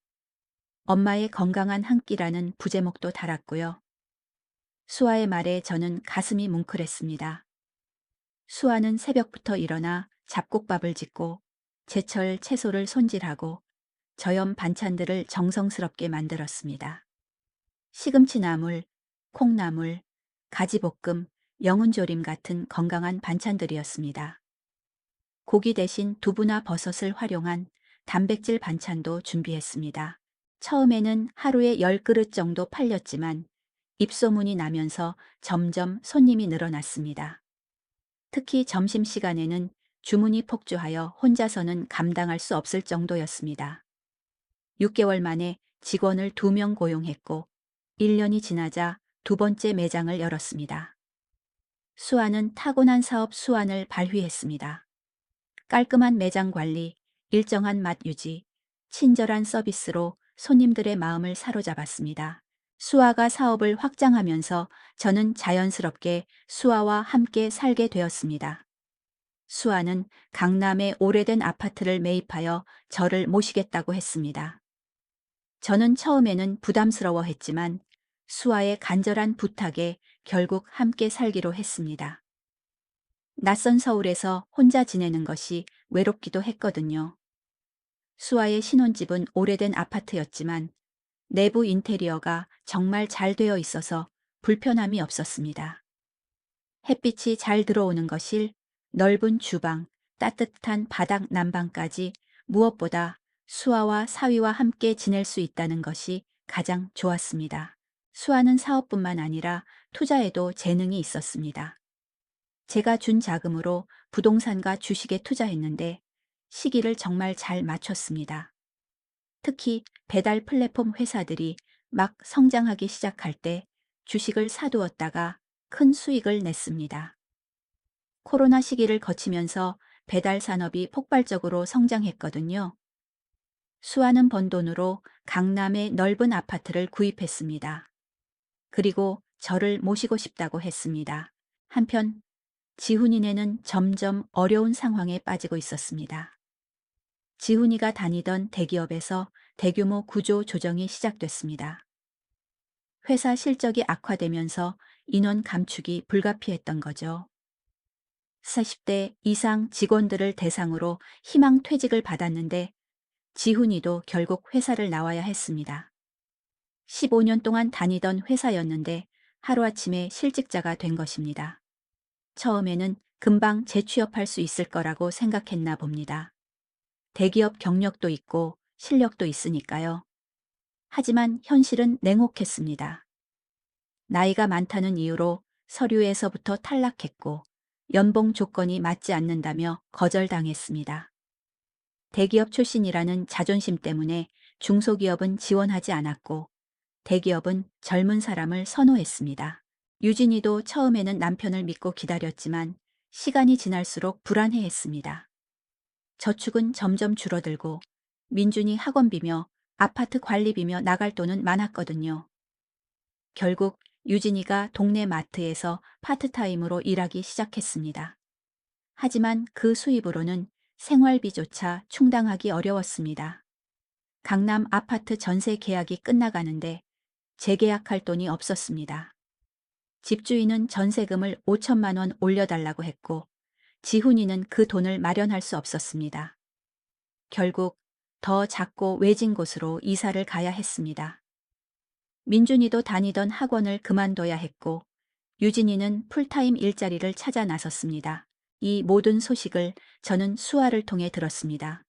엄마의 건강한 한 끼라는 부제목도 달았고요. 수아의 말에 저는 가슴이 뭉클했습니다. 수아는 새벽부터 일어나 잡곡밥을 짓고 제철 채소를 손질하고 저염 반찬들을 정성스럽게 만들었습니다. 시금치 나물, 콩나물, 가지볶음, 영운조림 같은 건강한 반찬들이었습니다. 고기 대신 두부나 버섯을 활용한 단백질 반찬도 준비했습니다. 처음에는 하루에 10그릇 정도 팔렸지만 입소문이 나면서 점점 손님이 늘어났습니다. 특히 점심시간에는 주문이 폭주하여 혼자서는 감당할 수 없을 정도였습니다. 6개월 만에 직원을 2명 고용했고 1년이 지나자 두 번째 매장을 열었습니다. 수아는 타고난 사업 수완을 발휘했습니다. 깔끔한 매장 관리, 일정한 맛 유지, 친절한 서비스로 손님들의 마음을 사로잡았습니다. 수아가 사업을 확장하면서 저는 자연스럽게 수아와 함께 살게 되었습니다. 수아는 강남의 오래된 아파트를 매입하여 저를 모시겠다고 했습니다. 저는 처음에는 부담스러워했지만 수아의 간절한 부탁에 결국 함께 살기로 했습니다. 낯선 서울에서 혼자 지내는 것이 외롭기도 했거든요. 수아의 신혼집은 오래된 아파트였지만 내부 인테리어가 정말 잘 되어 있어서 불편함이 없었습니다. 햇빛이 잘 들어오는 거실, 넓은 주방, 따뜻한 바닥 난방까지 무엇보다 수아와 사위와 함께 지낼 수 있다는 것이 가장 좋았습니다. 수아는 사업뿐만 아니라 투자에도 재능이 있었습니다. 제가 준 자금으로 부동산과 주식에 투자했는데 시기를 정말 잘 맞췄습니다. 특히 배달 플랫폼 회사들이 막 성장하기 시작할 때 주식을 사두었다가 큰 수익을 냈습니다. 코로나 시기를 거치면서 배달 산업이 폭발적으로 성장했거든요. 수아는 번 돈으로 강남의 넓은 아파트를 구입했습니다. 그리고 저를 모시고 싶다고 했습니다. 한편 지훈이네는 점점 어려운 상황에 빠지고 있었습니다. 지훈이가 다니던 대기업에서 대규모 구조 조정이 시작됐습니다. 회사 실적이 악화되면서 인원 감축이 불가피했던 거죠. 40대 이상 직원들을 대상으로 희망 퇴직을 받았는데 지훈이도 결국 회사를 나와야 했습니다. 15년 동안 다니던 회사였는데 하루아침에 실직자가 된 것입니다. 처음에는 금방 재취업할 수 있을 거라고 생각했나 봅니다. 대기업 경력도 있고 실력도 있으니까요. 하지만 현실은 냉혹했습니다. 나이가 많다는 이유로 서류에서부터 탈락했고 연봉 조건이 맞지 않는다며 거절당했습니다. 대기업 출신이라는 자존심 때문에 중소기업은 지원하지 않았고 대기업은 젊은 사람을 선호했습니다. 유진이도 처음에는 남편을 믿고 기다렸지만 시간이 지날수록 불안해했습니다. 저축은 점점 줄어들고 민준이 학원비며 아파트 관리비며 나갈 돈은 많았거든요. 결국 유진이가 동네 마트에서 파트타임으로 일하기 시작했습니다. 하지만 그 수입으로는 생활비조차 충당하기 어려웠습니다. 강남 아파트 전세 계약이 끝나가는데 재계약할 돈이 없었습니다. 집주인은 전세금을 5천만 원 올려달라고 했고 지훈이는 그 돈을 마련할 수 없었습니다. 결국 더 작고 외진 곳으로 이사를 가야 했습니다. 민준이도 다니던 학원을 그만둬야 했고 유진이는 풀타임 일자리를 찾아 나섰습니다. 이 모든 소식을 저는 수아를 통해 들었습니다.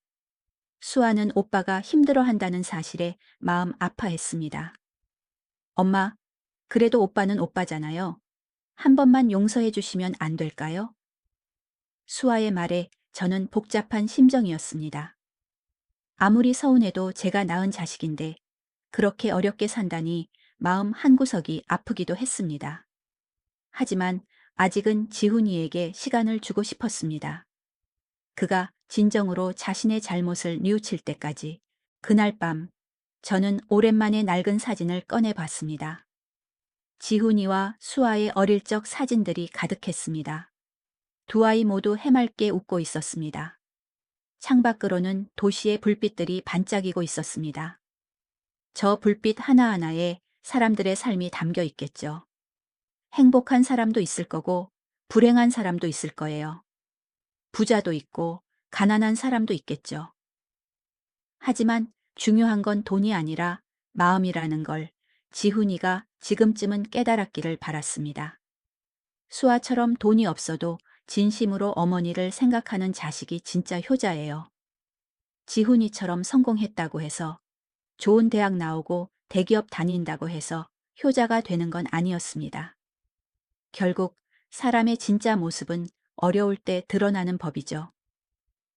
수아는 오빠가 힘들어한다는 사실에 마음 아파했습니다. 엄마, 그래도 오빠는 오빠잖아요. 한 번만 용서해 주시면 안 될까요? 수아의 말에 저는 복잡한 심정이었습니다. 아무리 서운해도 제가 낳은 자식인데 그렇게 어렵게 산다니 마음 한구석이 아프기도 했습니다. 하지만 아직은 지훈이에게 시간을 주고 싶었습니다. 그가 진정으로 자신의 잘못을 뉘우칠 때까지. 그날 밤 저는 오랜만에 낡은 사진을 꺼내 봤습니다. 지훈이와 수아의 어릴 적 사진들이 가득했습니다. 두 아이 모두 해맑게 웃고 있었습니다. 창밖으로는 도시의 불빛들이 반짝이고 있었습니다. 저 불빛 하나하나에 사람들의 삶이 담겨 있겠죠. 행복한 사람도 있을 거고 불행한 사람도 있을 거예요. 부자도 있고 가난한 사람도 있겠죠. 하지만 중요한 건 돈이 아니라 마음이라는 걸 지훈이가 지금쯤은 깨달았기를 바랐습니다. 수아처럼 돈이 없어도 진심으로 어머니를 생각하는 자식이 진짜 효자예요. 지훈이처럼 성공했다고 해서 좋은 대학 나오고 대기업 다닌다고 해서 효자가 되는 건 아니었습니다. 결국 사람의 진짜 모습은 어려울 때 드러나는 법이죠.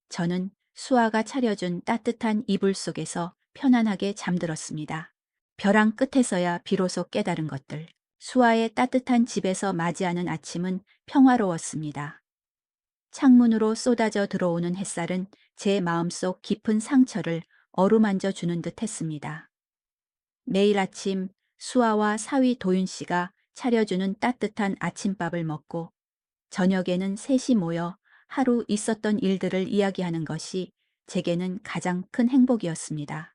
저는 수아가 차려준 따뜻한 이불 속에서 편안하게 잠들었습니다. 벼랑 끝에서야 비로소 깨달은 것들. 수아의 따뜻한 집에서 맞이하는 아침은 평화로웠습니다. 창문으로 쏟아져 들어오는 햇살은 제 마음속 깊은 상처를 어루만져 주는 듯 했습니다. 매일 아침 수아와 사위 도윤 씨가 차려주는 따뜻한 아침밥을 먹고 저녁에는 셋이 모여 하루 있었던 일들을 이야기하는 것이 제게는 가장 큰 행복이었습니다.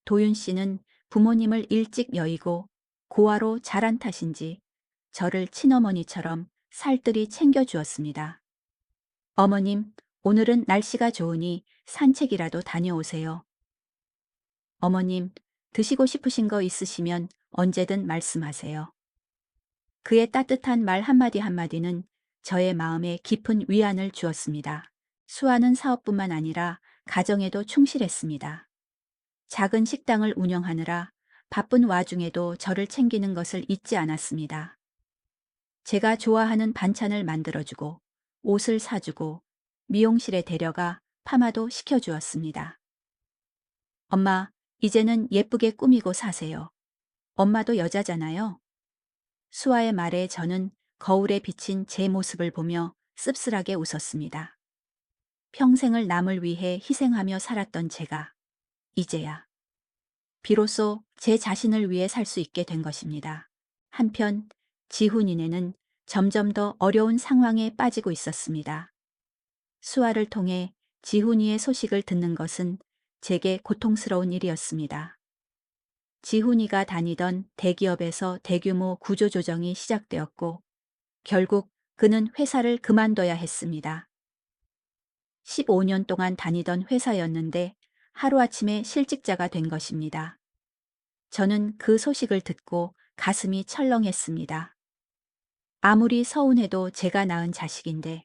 도윤 씨는 부모님을 일찍 여의고 고아로 자란 탓인지 저를 친어머니처럼 살뜰히 챙겨주었습니다. 어머님, 오늘은 날씨가 좋으니 산책이라도 다녀오세요. 어머님, 드시고 싶으신 거 있으시면 언제든 말씀하세요. 그의 따뜻한 말 한마디 한마디는 저의 마음에 깊은 위안을 주었습니다. 수아는 사업뿐만 아니라 가정에도 충실했습니다. 작은 식당을 운영하느라 바쁜 와중에도 저를 챙기는 것을 잊지 않았습니다. 제가 좋아하는 반찬을 만들어주고 옷을 사주고 미용실에 데려가 파마도 시켜주었습니다. 엄마, 이제는 예쁘게 꾸미고 사세요. 엄마도 여자잖아요. 수아의 말에 저는 거울에 비친 제 모습을 보며 씁쓸하게 웃었습니다. 평생을 남을 위해 희생하며 살았던 제가 이제야 비로소 제 자신을 위해 살 수 있게 된 것입니다. 한편 지훈이네는 점점 더 어려운 상황에 빠지고 있었습니다. 수아를 통해 지훈이의 소식을 듣는 것은 제게 고통스러운 일이었습니다. 지훈이가 다니던 대기업에서 대규모 구조조정이 시작되었고 결국 그는 회사를 그만둬야 했습니다. 15년 동안 다니던 회사였는데 하루아침에 실직자가 된 것입니다. 저는 그 소식을 듣고 가슴이 철렁했습니다. 아무리 서운해도 제가 낳은 자식인데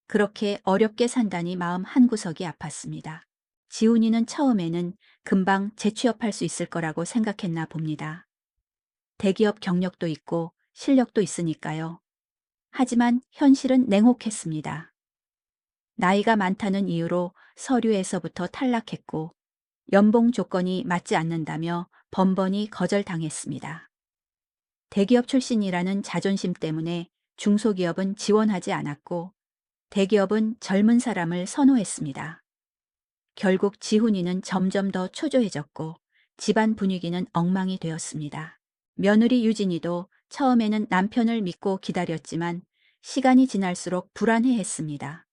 그렇게 어렵게 산다니 마음 한구석이 아팠습니다. 지훈이는 처음에는 금방 재취업할 수 있을 거라고 생각했나 봅니다. 대기업 경력도 있고 실력도 있으니까요. 하지만 현실은 냉혹했습니다. 나이가 많다는 이유로 서류에서부터 탈락했고 연봉 조건이 맞지 않는다며 번번이 거절당했습니다. 대기업 출신이라는 자존심 때문에 중소기업은 지원하지 않았고 대기업은 젊은 사람을 선호했습니다. 결국 지훈이는 점점 더 초조해졌고 집안 분위기는 엉망이 되었습니다. 며느리 유진이도 처음에는 남편을 믿고 기다렸지만 시간이 지날수록 불안해했습니다.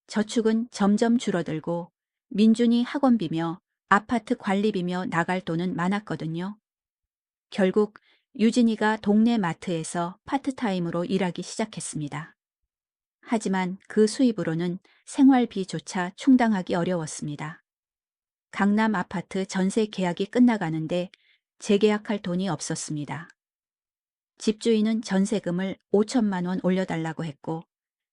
저축은 점점 줄어들고 민준이 학원비며 아파트 관리비며 나갈 돈은 많았거든요. 결국 유진이가 동네 마트에서 파트타임으로 일하기 시작했습니다. 하지만 그 수입으로는 생활비조차 충당하기 어려웠습니다. 강남 아파트 전세 계약이 끝나가는데 재계약할 돈이 없었습니다. 집주인은 전세금을 5천만 원 올려달라고 했고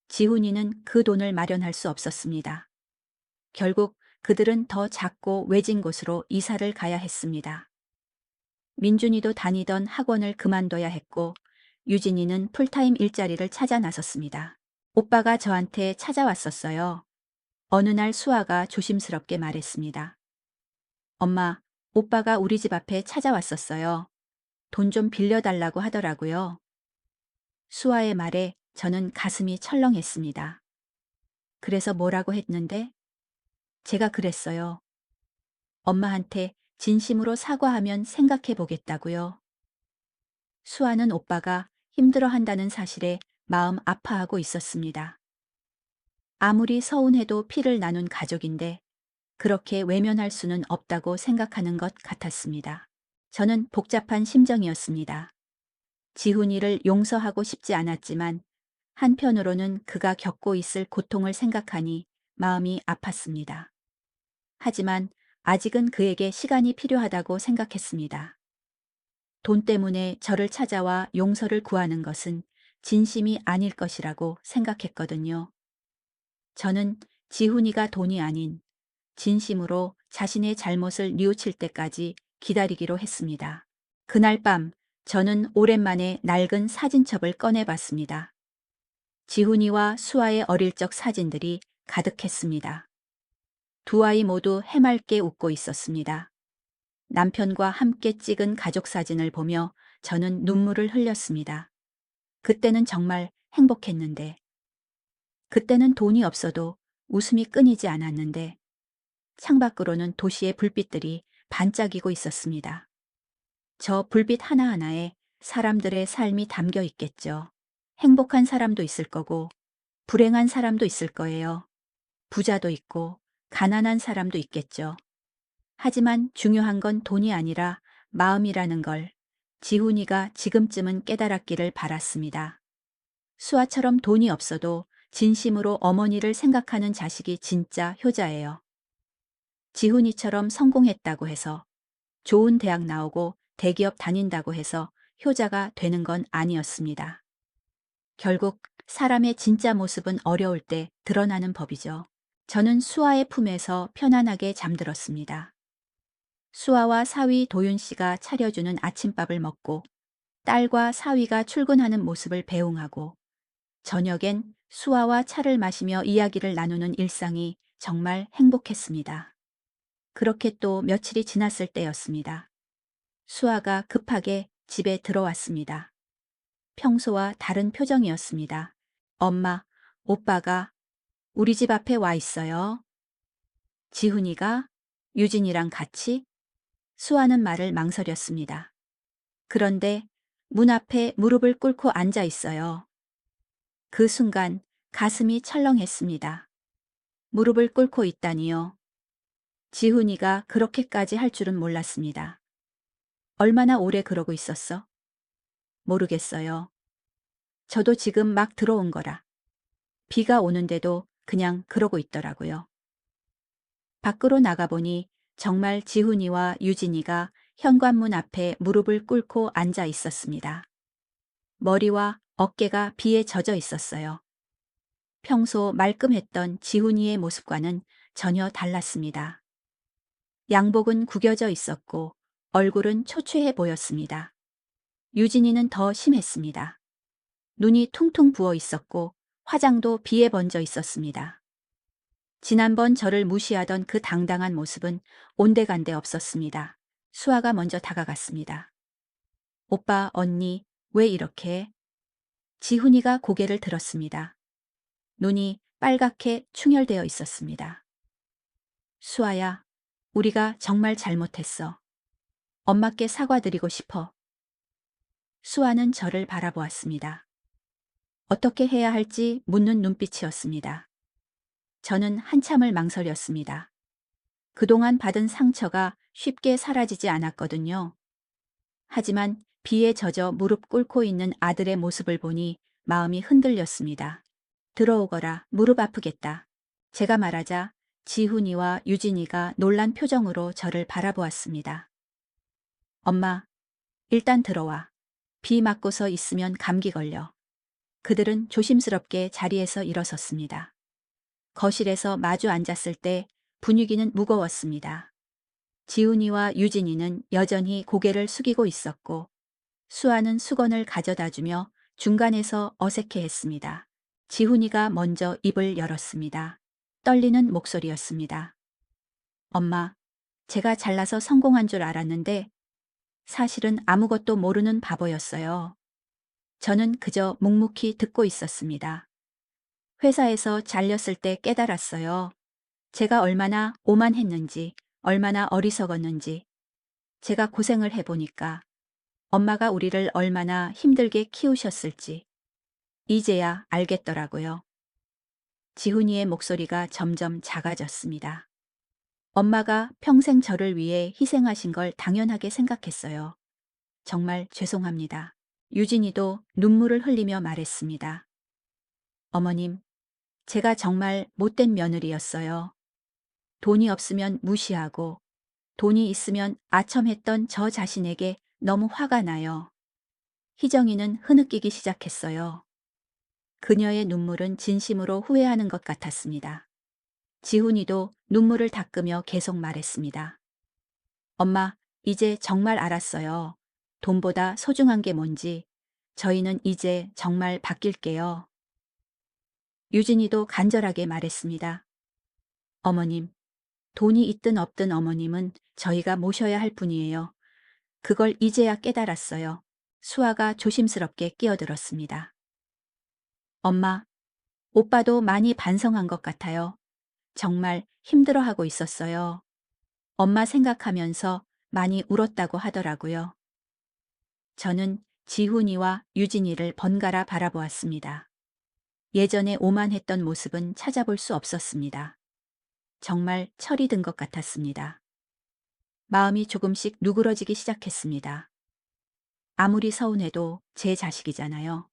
지훈이는 그 돈을 마련할 수 없었습니다. 결국 그들은 더 작고 외진 곳으로 이사를 가야 했습니다. 민준이도 다니던 학원을 그만둬야 했고 유진이는 풀타임 일자리를 찾아 나섰습니다. 오빠가 저한테 찾아왔었어요. 어느 날 수아가 조심스럽게 말했습니다. 엄마, 오빠가 우리 집 앞에 찾아왔었어요. 돈 좀 빌려달라고 하더라고요. 수아의 말에 저는 가슴이 철렁했습니다. 그래서 뭐라고 했는데? 제가 그랬어요. 엄마한테 진심으로 사과하면 생각해 보겠다고요. 수아는 오빠가 힘들어한다는 사실에 마음 아파하고 있었습니다. 아무리 서운해도 피를 나눈 가족인데 그렇게 외면할 수는 없다고 생각하는 것 같았습니다. 저는 복잡한 심정이었습니다. 지훈이를 용서하고 싶지 않았지만 한편으로는 그가 겪고 있을 고통을 생각하니 마음이 아팠습니다. 하지만 아직은 그에게 시간이 필요하다고 생각했습니다. 돈 때문에 저를 찾아와 용서를 구하는 것은 진심이 아닐 것이라고 생각했거든요. 저는 지훈이가 돈이 아닌 진심으로 자신의 잘못을 뉘우칠 때까지 기다리기로 했습니다. 그날 밤 저는 오랜만에 낡은 사진첩을 꺼내봤습니다. 지훈이와 수아의 어릴 적 사진들이 가득했습니다. 두 아이 모두 해맑게 웃고 있었습니다. 남편과 함께 찍은 가족 사진을 보며 저는 눈물을 흘렸습니다. 그때는 정말 행복했는데, 그때는 돈이 없어도 웃음이 끊이지 않았는데, 창밖으로는 도시의 불빛들이 반짝이고 있었습니다. 저 불빛 하나하나에 사람들의 삶이 담겨 있겠죠. 행복한 사람도 있을 거고, 불행한 사람도 있을 거예요. 부자도 있고, 가난한 사람도 있겠죠. 하지만 중요한 건 돈이 아니라 마음이라는 걸 지훈이가 지금쯤은 깨달았기를 바랐습니다. 수아처럼 돈이 없어도 진심으로 어머니를 생각하는 자식이 진짜 효자예요. 지훈이처럼 성공했다고 해서, 좋은 대학 나오고 대기업 다닌다고 해서 효자가 되는 건 아니었습니다. 결국 사람의 진짜 모습은 어려울 때 드러나는 법이죠. 저는 수아의 품에서 편안하게 잠들었습니다. 수아와 사위 도윤 씨가 차려주는 아침밥을 먹고 딸과 사위가 출근하는 모습을 배웅하고 저녁엔 수아와 차를 마시며 이야기를 나누는 일상이 정말 행복했습니다. 그렇게 또 며칠이 지났을 때였습니다. 수아가 급하게 집에 들어왔습니다. 평소와 다른 표정이었습니다. 엄마, 오빠가 우리 집 앞에 와 있어요. 지훈이가 유진이랑 같이? 수아는 말을 망설였습니다. 그런데 문 앞에 무릎을 꿇고 앉아 있어요. 그 순간 가슴이 철렁했습니다. 무릎을 꿇고 있다니요. 지훈이가 그렇게까지 할 줄은 몰랐습니다. 얼마나 오래 그러고 있었어? 모르겠어요. 저도 지금 막 들어온 거라. 비가 오는데도 그냥 그러고 있더라고요. 밖으로 나가보니 정말 지훈이와 유진이가 현관문 앞에 무릎을 꿇고 앉아 있었습니다. 머리와 어깨가 비에 젖어 있었어요. 평소 말끔했던 지훈이의 모습과는 전혀 달랐습니다. 양복은 구겨져 있었고 얼굴은 초췌해 보였습니다. 유진이는 더 심했습니다. 눈이 퉁퉁 부어 있었고 화장도 비에 번져 있었습니다. 지난번 저를 무시하던 그 당당한 모습은 온데간데 없었습니다. 수아가 먼저 다가갔습니다. 오빠, 언니, 왜 이렇게? 지훈이가 고개를 들었습니다. 눈이 빨갛게 충혈되어 있었습니다. 수아야, 우리가 정말 잘못했어. 엄마께 사과드리고 싶어. 수아는 저를 바라보았습니다. 어떻게 해야 할지 묻는 눈빛이었습니다. 저는 한참을 망설였습니다. 그동안 받은 상처가 쉽게 사라지지 않았거든요. 하지만 비에 젖어 무릎 꿇고 있는 아들의 모습을 보니 마음이 흔들렸습니다. 들어오거라, 무릎 아프겠다. 제가 말하자 지훈이와 유진이가 놀란 표정으로 저를 바라보았습니다. 엄마, 일단 들어와. 비 맞고서 있으면 감기 걸려. 그들은 조심스럽게 자리에서 일어섰습니다. 거실에서 마주 앉았을 때 분위기는 무거웠습니다. 지훈이와 유진이는 여전히 고개를 숙이고 있었고 수아는 수건을 가져다 주며 중간에서 어색해했습니다. 지훈이가 먼저 입을 열었습니다. 떨리는 목소리였습니다. 엄마, 제가 잘나서 성공한 줄 알았는데 사실은 아무것도 모르는 바보였어요. 저는 그저 묵묵히 듣고 있었습니다. 회사에서 잘렸을 때 깨달았어요. 제가 얼마나 오만했는지, 얼마나 어리석었는지. 제가 고생을 해보니까 엄마가 우리를 얼마나 힘들게 키우셨을지 이제야 알겠더라고요. 지훈이의 목소리가 점점 작아졌습니다. 엄마가 평생 저를 위해 희생하신 걸 당연하게 생각했어요. 정말 죄송합니다. 유진이도 눈물을 흘리며 말했습니다. 어머님, 제가 정말 못된 며느리였어요. 돈이 없으면 무시하고 돈이 있으면 아첨했던 저 자신에게 너무 화가 나요. 희정이는 흐느끼기 시작했어요. 그녀의 눈물은 진심으로 후회하는 것 같았습니다. 지훈이도 눈물을 닦으며 계속 말했습니다. 엄마, 이제 정말 알았어요. 돈보다 소중한 게 뭔지. 저희는 이제 정말 바뀔게요. 유진이도 간절하게 말했습니다. 어머님, 돈이 있든 없든 어머님은 저희가 모셔야 할 분이에요. 그걸 이제야 깨달았어요. 수아가 조심스럽게 끼어들었습니다. 엄마, 오빠도 많이 반성한 것 같아요. 정말 힘들어하고 있었어요. 엄마 생각하면서 많이 울었다고 하더라고요. 저는 지훈이와 유진이를 번갈아 바라보았습니다. 예전에 오만했던 모습은 찾아볼 수 없었습니다. 정말 철이 든 것 같았습니다. 마음이 조금씩 누그러지기 시작했습니다. 아무리 서운해도 제 자식이잖아요.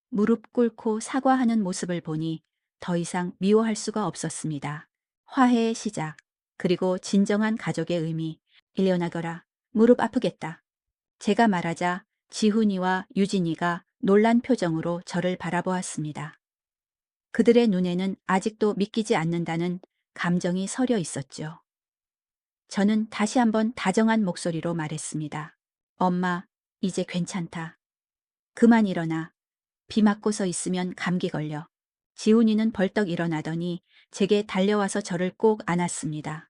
무릎 꿇고 사과하는 모습을 보니 더 이상 미워할 수가 없었습니다. 화해의 시작, 그리고 진정한 가족의 의미, 일어나거라, 무릎 아프겠다. 제가 말하자 지훈이와 유진이가 놀란 표정으로 저를 바라보았습니다. 그들의 눈에는 아직도 믿기지 않는다는 감정이 서려 있었죠. 저는 다시 한번 다정한 목소리로 말했습니다. 엄마, 이제 괜찮다. 그만 일어나. 비 맞고서 있으면 감기 걸려. 지훈이는 벌떡 일어나더니 제게 달려와서 저를 꼭 안았습니다.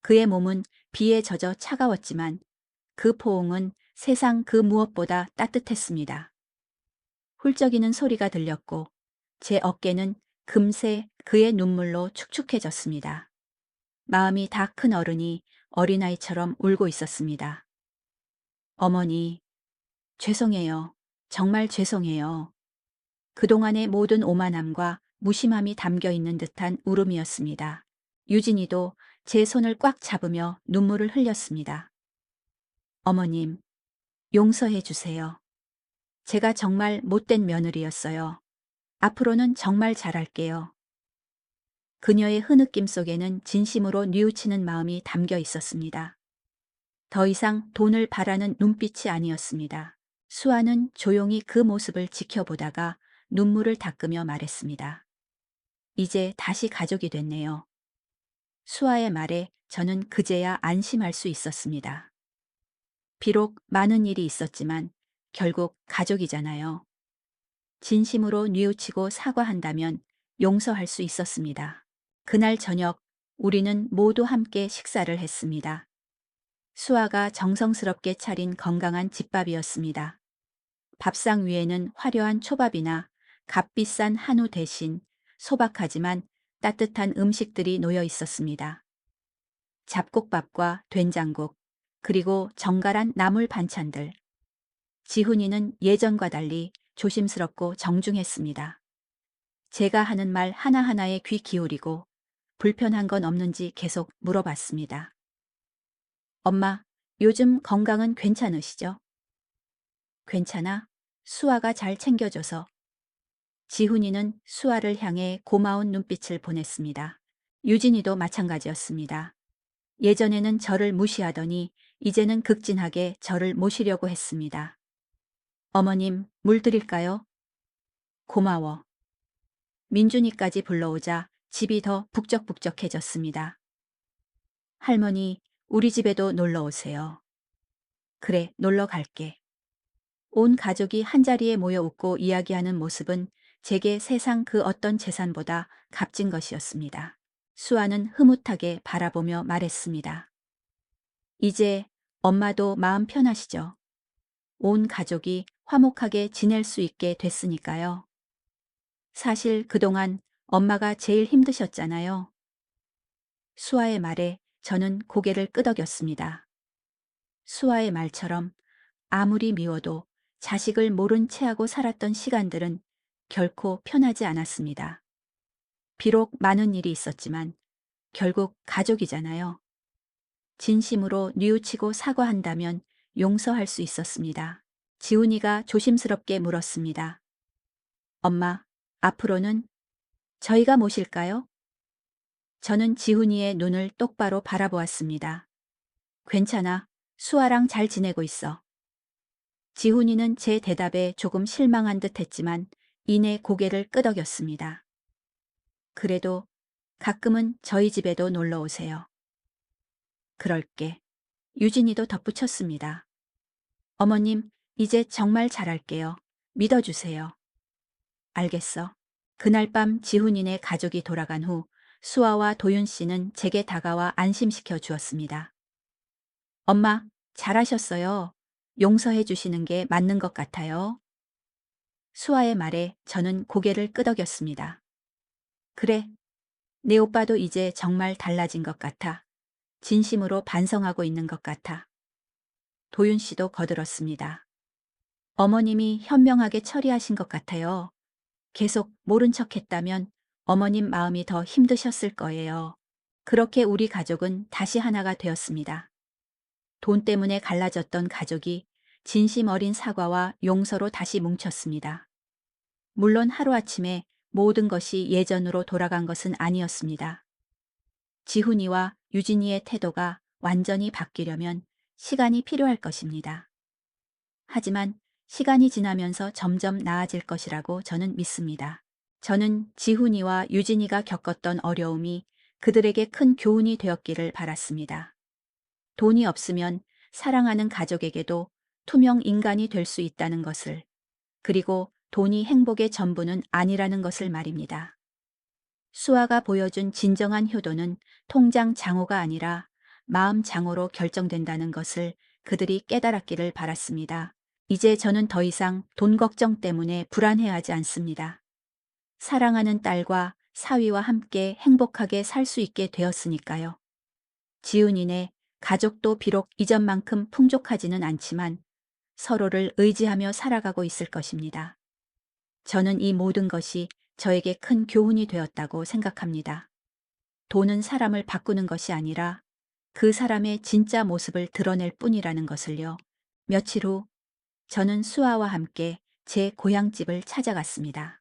그의 몸은 비에 젖어 차가웠지만 그 포옹은 세상 그 무엇보다 따뜻했습니다. 훌쩍이는 소리가 들렸고 제 어깨는 금세 그의 눈물로 축축해졌습니다. 마음이 다 큰 어른이 어린아이처럼 울고 있었습니다. 어머니, 죄송해요. 정말 죄송해요. 그동안의 모든 오만함과 무심함이 담겨 있는 듯한 울음이었습니다. 유진이도 제 손을 꽉 잡으며 눈물을 흘렸습니다. 어머님, 용서해 주세요. 제가 정말 못된 며느리였어요. 앞으로는 정말 잘할게요. 그녀의 흐느낌 속에는 진심으로 뉘우치는 마음이 담겨 있었습니다. 더 이상 돈을 바라는 눈빛이 아니었습니다. 수아는 조용히 그 모습을 지켜보다가 눈물을 닦으며 말했습니다. 이제 다시 가족이 됐네요. 수아의 말에 저는 그제야 안심할 수 있었습니다. 비록 많은 일이 있었지만 결국 가족이잖아요. 진심으로 뉘우치고 사과한다면 용서할 수 있었습니다. 그날 저녁 우리는 모두 함께 식사를 했습니다. 수아가 정성스럽게 차린 건강한 집밥이었습니다. 밥상 위에는 화려한 초밥이나 값비싼 한우 대신 소박하지만 따뜻한 음식들이 놓여 있었습니다. 잡곡밥과 된장국, 그리고 정갈한 나물 반찬들. 지훈이는 예전과 달리 조심스럽고 정중했습니다. 제가 하는 말 하나하나에 귀 기울이고 불편한 건 없는지 계속 물어봤습니다. 엄마, 요즘 건강은 괜찮으시죠? 괜찮아? 수아가 잘 챙겨줘서. 지훈이는 수아를 향해 고마운 눈빛을 보냈습니다. 유진이도 마찬가지였습니다. 예전에는 저를 무시하더니 이제는 극진하게 저를 모시려고 했습니다. 어머님, 물 드릴까요? 고마워. 민준이까지 불러오자 집이 더 북적북적해졌습니다. 할머니, 우리 집에도 놀러 오세요. 그래, 놀러 갈게. 온 가족이 한자리에 모여 웃고 이야기하는 모습은 제게 세상 그 어떤 재산보다 값진 것이었습니다. 수아는 흐뭇하게 바라보며 말했습니다. 이제 엄마도 마음 편하시죠? 온 가족이 화목하게 지낼 수 있게 됐으니까요. 사실 그동안 엄마가 제일 힘드셨잖아요. 수아의 말에 저는 고개를 끄덕였습니다. 수아의 말처럼 아무리 미워도 자식을 모른 채하고 살았던 시간들은 결코 편하지 않았습니다. 비록 많은 일이 있었지만 결국 가족이잖아요. 진심으로 뉘우치고 사과한다면 용서할 수 있었습니다. 지훈이가 조심스럽게 물었습니다. 엄마, 앞으로는 저희가 모실까요? 저는 지훈이의 눈을 똑바로 바라보았습니다. 괜찮아. 수아랑 잘 지내고 있어. 지훈이는 제 대답에 조금 실망한 듯 했지만 이내 고개를 끄덕였습니다. 그래도 가끔은 저희 집에도 놀러 오세요. 그럴게. 유진이도 덧붙였습니다. 어머님, 이제 정말 잘할게요. 믿어주세요. 알겠어. 그날 밤 지훈이네 가족이 돌아간 후 수아와 도윤 씨는 제게 다가와 안심시켜 주었습니다. 엄마, 잘하셨어요. 용서해 주시는 게 맞는 것 같아요. 수아의 말에 저는 고개를 끄덕였습니다. 그래, 내 오빠도 이제 정말 달라진 것 같아. 진심으로 반성하고 있는 것 같아. 도윤 씨도 거들었습니다. 어머님이 현명하게 처리하신 것 같아요. 계속 모른 척 했다면 어머님 마음이 더 힘드셨을 거예요. 그렇게 우리 가족은 다시 하나가 되었습니다. 돈 때문에 갈라졌던 가족이 진심 어린 사과와 용서로 다시 뭉쳤습니다. 물론 하루아침에 모든 것이 예전으로 돌아간 것은 아니었습니다. 지훈이와 유진이의 태도가 완전히 바뀌려면 시간이 필요할 것입니다. 하지만 시간이 지나면서 점점 나아질 것이라고 저는 믿습니다. 저는 지훈이와 유진이가 겪었던 어려움이 그들에게 큰 교훈이 되었기를 바랐습니다. 돈이 없으면 사랑하는 가족에게도 투명 인간이 될 수 있다는 것을, 그리고 돈이 행복의 전부는 아니라는 것을 말입니다. 수아가 보여준 진정한 효도는 통장 장호가 아니라 마음 장호로 결정된다는 것을 그들이 깨달았기를 바랐습니다. 이제 저는 더 이상 돈 걱정 때문에 불안해하지 않습니다. 사랑하는 딸과 사위와 함께 행복하게 살 수 있게 되었으니까요. 지훈이네 가족도 비록 이전만큼 풍족하지는 않지만 서로를 의지하며 살아가고 있을 것입니다. 저는 이 모든 것이 저에게 큰 교훈이 되었다고 생각합니다. 돈은 사람을 바꾸는 것이 아니라 그 사람의 진짜 모습을 드러낼 뿐이라는 것을요. 며칠 후 저는 수아와 함께 제 고향집을 찾아갔습니다.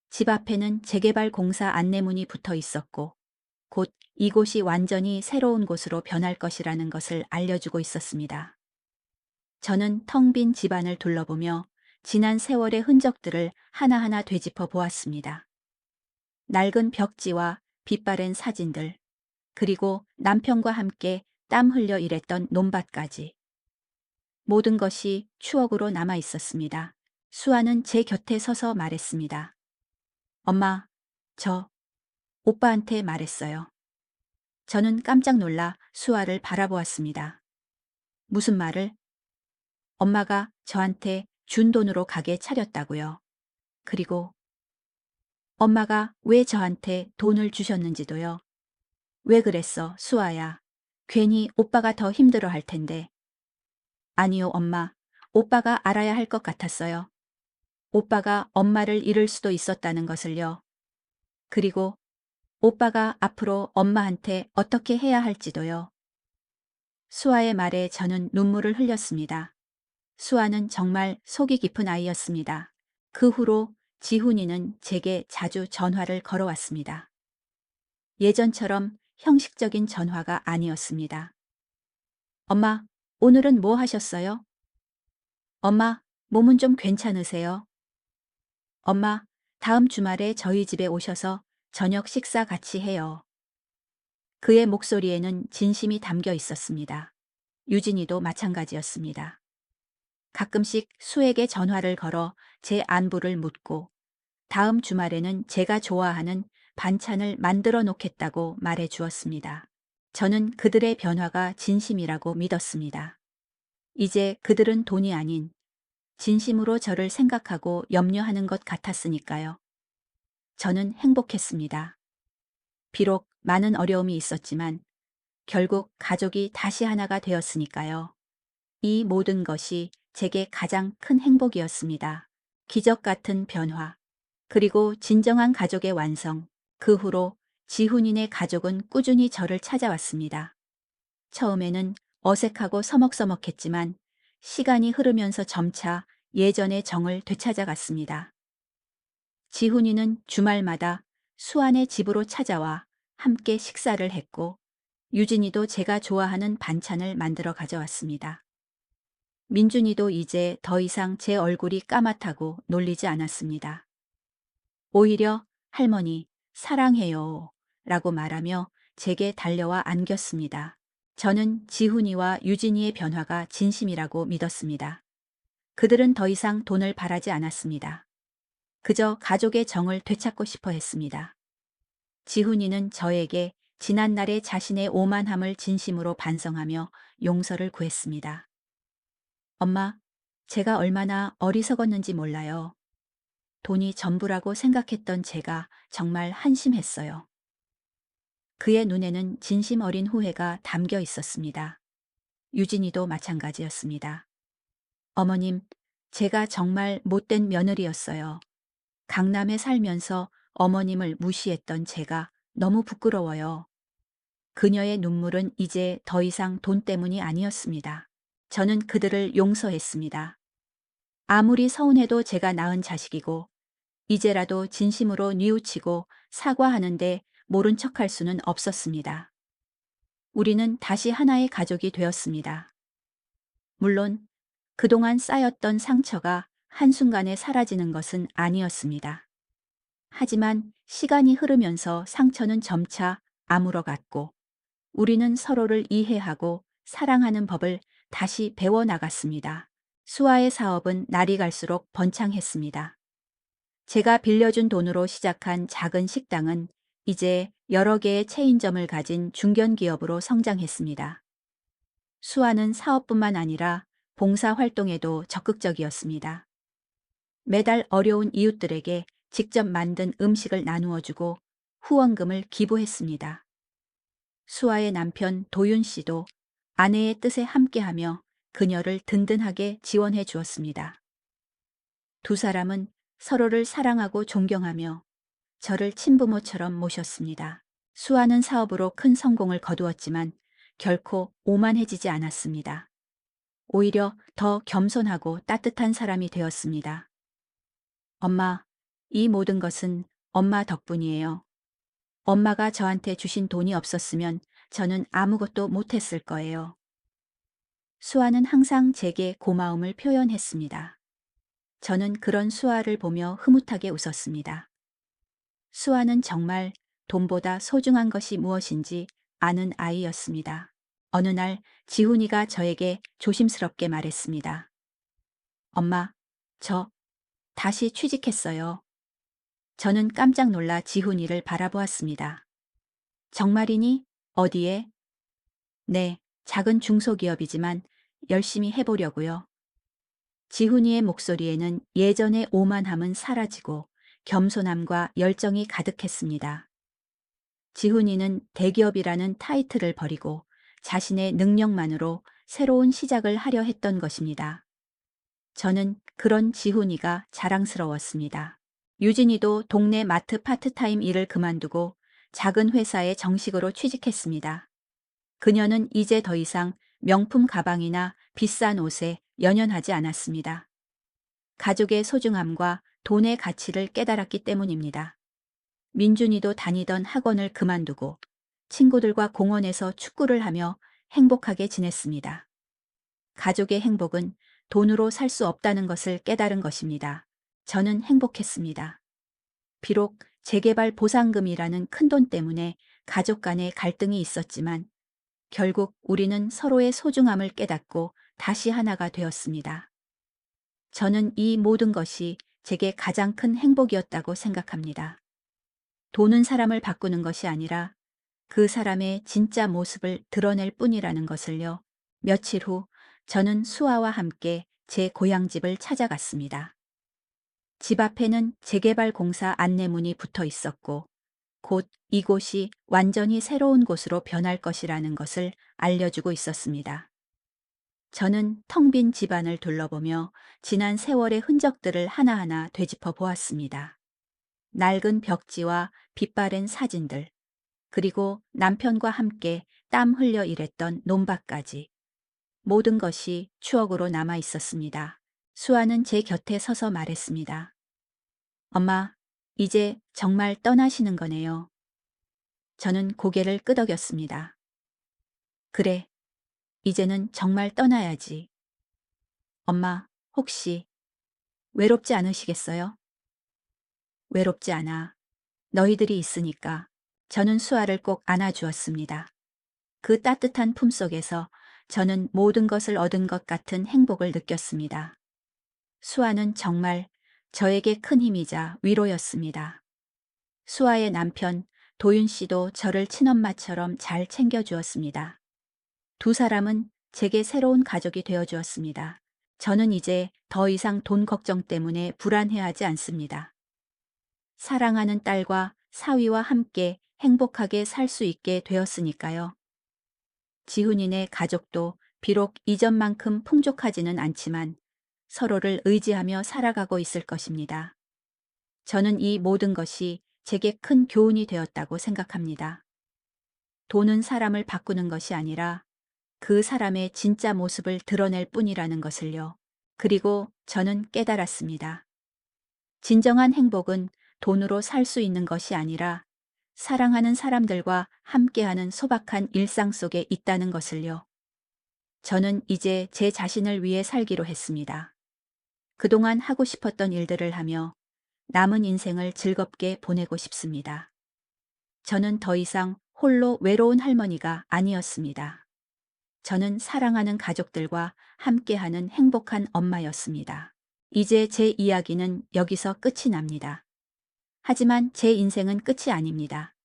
집 앞에는 재개발 공사 안내문이 붙어 있었고 곧 이곳이 완전히 새로운 곳으로 변할 것이라는 것을 알려주고 있었습니다. 저는 텅 빈 집안을 둘러보며 지난 세월의 흔적들을 하나하나 되짚어 보았습니다. 낡은 벽지와 빛바랜 사진들, 그리고 남편과 함께 땀 흘려 일했던 논밭까지. 모든 것이 추억으로 남아 있었습니다. 수아는 제 곁에 서서 말했습니다. 엄마, 저 오빠한테 말했어요. 저는 깜짝 놀라 수아를 바라보았습니다. 무슨 말을? 엄마가 저한테 준 돈으로 가게 차렸다고요. 그리고 엄마가 왜 저한테 돈을 주셨는지도요. 왜 그랬어, 수아야. 괜히 오빠가 더 힘들어 할 텐데. 아니요, 엄마. 오빠가 알아야 할 것 같았어요. 오빠가 엄마를 잃을 수도 있었다는 것을요. 그리고 오빠가 앞으로 엄마한테 어떻게 해야 할지도요. 수아의 말에 저는 눈물을 흘렸습니다. 수아는 정말 속이 깊은 아이였습니다. 그 후로 지훈이는 제게 자주 전화를 걸어왔습니다. 예전처럼 형식적인 전화가 아니었습니다. 엄마, 오늘은 뭐 하셨어요? 엄마, 몸은 좀 괜찮으세요? 엄마, 다음 주말에 저희 집에 오셔서 저녁 식사 같이 해요. 그의 목소리에는 진심이 담겨 있었습니다. 유진이도 마찬가지였습니다. 가끔씩 수에게 전화를 걸어 제 안부를 묻고 다음 주말에는 제가 좋아하는 반찬을 만들어 놓겠다고 말해 주었습니다. 저는 그들의 변화가 진심이라고 믿었습니다. 이제 그들은 돈이 아닌 진심으로 저를 생각하고 염려하는 것 같았으니까요. 저는 행복했습니다. 비록 많은 어려움이 있었지만 결국 가족이 다시 하나가 되었으니까요. 이 모든 것이 제게 가장 큰 행복이었습니다. 기적 같은 변화, 그리고 진정한 가족의 완성. 그 후로 지훈이네 가족은 꾸준히 저를 찾아왔습니다. 처음에는 어색하고 서먹서먹했지만 시간이 흐르면서 점차 예전의 정을 되찾아갔습니다. 지훈이는 주말마다 수아네 집으로 찾아와 함께 식사를 했고 유진이도 제가 좋아하는 반찬을 만들어 가져왔습니다. 민준이도 이제 더 이상 제 얼굴이 까맣다고 놀리지 않았습니다. 오히려 할머니, 사랑해요 라고 말하며 제게 달려와 안겼습니다. 저는 지훈이와 유진이의 변화가 진심이라고 믿었습니다. 그들은 더 이상 돈을 바라지 않았습니다. 그저 가족의 정을 되찾고 싶어 했습니다. 지훈이는 저에게 지난날의 자신의 오만함을 진심으로 반성하며 용서를 구했습니다. 엄마, 제가 얼마나 어리석었는지 몰라요. 돈이 전부라고 생각했던 제가 정말 한심했어요. 그의 눈에는 진심 어린 후회가 담겨 있었습니다. 유진이도 마찬가지였습니다. 어머님, 제가 정말 못된 며느리였어요. 강남에 살면서 어머님을 무시했던 제가 너무 부끄러워요. 그녀의 눈물은 이제 더 이상 돈 때문이 아니었습니다. 저는 그들을 용서했습니다. 아무리 서운해도 제가 낳은 자식이고 이제라도 진심으로 뉘우치고 사과하는데 모른 척할 수는 없었습니다. 우리는 다시 하나의 가족이 되었습니다. 물론 그동안 쌓였던 상처가 한순간에 사라지는 것은 아니었습니다. 하지만 시간이 흐르면서 상처는 점차 아물어갔고 우리는 서로를 이해하고 사랑하는 법을 다시 배워나갔습니다. 수아의 사업은 날이 갈수록 번창했습니다. 제가 빌려준 돈으로 시작한 작은 식당은 이제 여러 개의 체인점을 가진 중견기업으로 성장했습니다. 수아는 사업뿐만 아니라 봉사활동에도 적극적이었습니다. 매달 어려운 이웃들에게 직접 만든 음식을 나누어주고 후원금을 기부했습니다. 수아의 남편 도윤 씨도 아내의 뜻에 함께하며 그녀를 든든하게 지원해 주었습니다. 두 사람은 서로를 사랑하고 존경하며 저를 친부모처럼 모셨습니다. 수아는 사업으로 큰 성공을 거두었지만 결코 오만해지지 않았습니다. 오히려 더 겸손하고 따뜻한 사람이 되었습니다. 엄마, 이 모든 것은 엄마 덕분이에요. 엄마가 저한테 주신 돈이 없었으면 저는 아무것도 못했을 거예요. 수아는 항상 제게 고마움을 표현했습니다. 저는 그런 수아를 보며 흐뭇하게 웃었습니다. 수아는 정말 돈보다 소중한 것이 무엇인지 아는 아이였습니다. 어느 날 지훈이가 저에게 조심스럽게 말했습니다. 엄마, 저 다시 취직했어요. 저는 깜짝 놀라 지훈이를 바라보았습니다. 정말이니? 어디에? 네, 작은 중소기업이지만 열심히 해보려고요. 지훈이의 목소리에는 예전의 오만함은 사라지고 겸손함과 열정이 가득했습니다. 지훈이는 대기업이라는 타이틀을 버리고 자신의 능력만으로 새로운 시작을 하려 했던 것입니다. 저는 그런 지훈이가 자랑스러웠습니다. 유진이도 동네 마트 파트타임 일을 그만두고 작은 회사에 정식으로 취직했습니다. 그녀는 이제 더 이상 명품 가방이나 비싼 옷에 연연하지 않았습니다. 가족의 소중함과 돈의 가치를 깨달았기 때문입니다. 민준이도 다니던 학원을 그만두고 친구들과 공원에서 축구를 하며 행복하게 지냈습니다. 가족의 행복은 돈으로 살 수 없다는 것을 깨달은 것입니다. 저는 행복했습니다. 비록 재개발 보상금이라는 큰돈 때문에 가족 간의 갈등이 있었지만 결국 우리는 서로의 소중함을 깨닫고 다시 하나가 되었습니다. 저는 이 모든 것이 제게 가장 큰 행복이었다고 생각합니다. 돈은 사람을 바꾸는 것이 아니라 그 사람의 진짜 모습을 드러낼 뿐이라는 것을요. 며칠 후 저는 수아와 함께 제 고향집을 찾아갔습니다. 집 앞에는 재개발 공사 안내문이 붙어 있었고 곧 이곳이 완전히 새로운 곳으로 변할 것이라는 것을 알려주고 있었습니다. 저는 텅 빈 집안을 둘러보며 지난 세월의 흔적들을 하나하나 되짚어 보았습니다. 낡은 벽지와 빛바랜 사진들, 그리고 남편과 함께 땀 흘려 일했던 논밭까지. 모든 것이 추억으로 남아 있었습니다. 수아는 제 곁에 서서 말했습니다. 엄마, 이제 정말 떠나시는 거네요. 저는 고개를 끄덕였습니다. 그래, 이제는 정말 떠나야지. 엄마, 혹시 외롭지 않으시겠어요? 외롭지 않아. 너희들이 있으니까. 저는 수아를 꼭 안아주었습니다. 그 따뜻한 품속에서 저는 모든 것을 얻은 것 같은 행복을 느꼈습니다. 수아는 정말 저에게 큰 힘이자 위로였습니다. 수아의 남편 도윤 씨도 저를 친엄마처럼 잘 챙겨주었습니다. 두 사람은 제게 새로운 가족이 되어주었습니다. 저는 이제 더 이상 돈 걱정 때문에 불안해하지 않습니다. 사랑하는 딸과 사위와 함께 행복하게 살 수 있게 되었으니까요. 지훈이네 가족도 비록 이전만큼 풍족하지는 않지만 서로를 의지하며 살아가고 있을 것입니다. 저는 이 모든 것이 제게 큰 교훈이 되었다고 생각합니다. 돈은 사람을 바꾸는 것이 아니라 그 사람의 진짜 모습을 드러낼 뿐이라는 것을요. 그리고 저는 깨달았습니다. 진정한 행복은 돈으로 살 수 있는 것이 아니라 사랑하는 사람들과 함께하는 소박한 일상 속에 있다는 것을요. 저는 이제 제 자신을 위해 살기로 했습니다. 그동안 하고 싶었던 일들을 하며 남은 인생을 즐겁게 보내고 싶습니다. 저는 더 이상 홀로 외로운 할머니가 아니었습니다. 저는 사랑하는 가족들과 함께하는 행복한 엄마였습니다. 이제 제 이야기는 여기서 끝이 납니다. 하지만 제 인생은 끝이 아닙니다.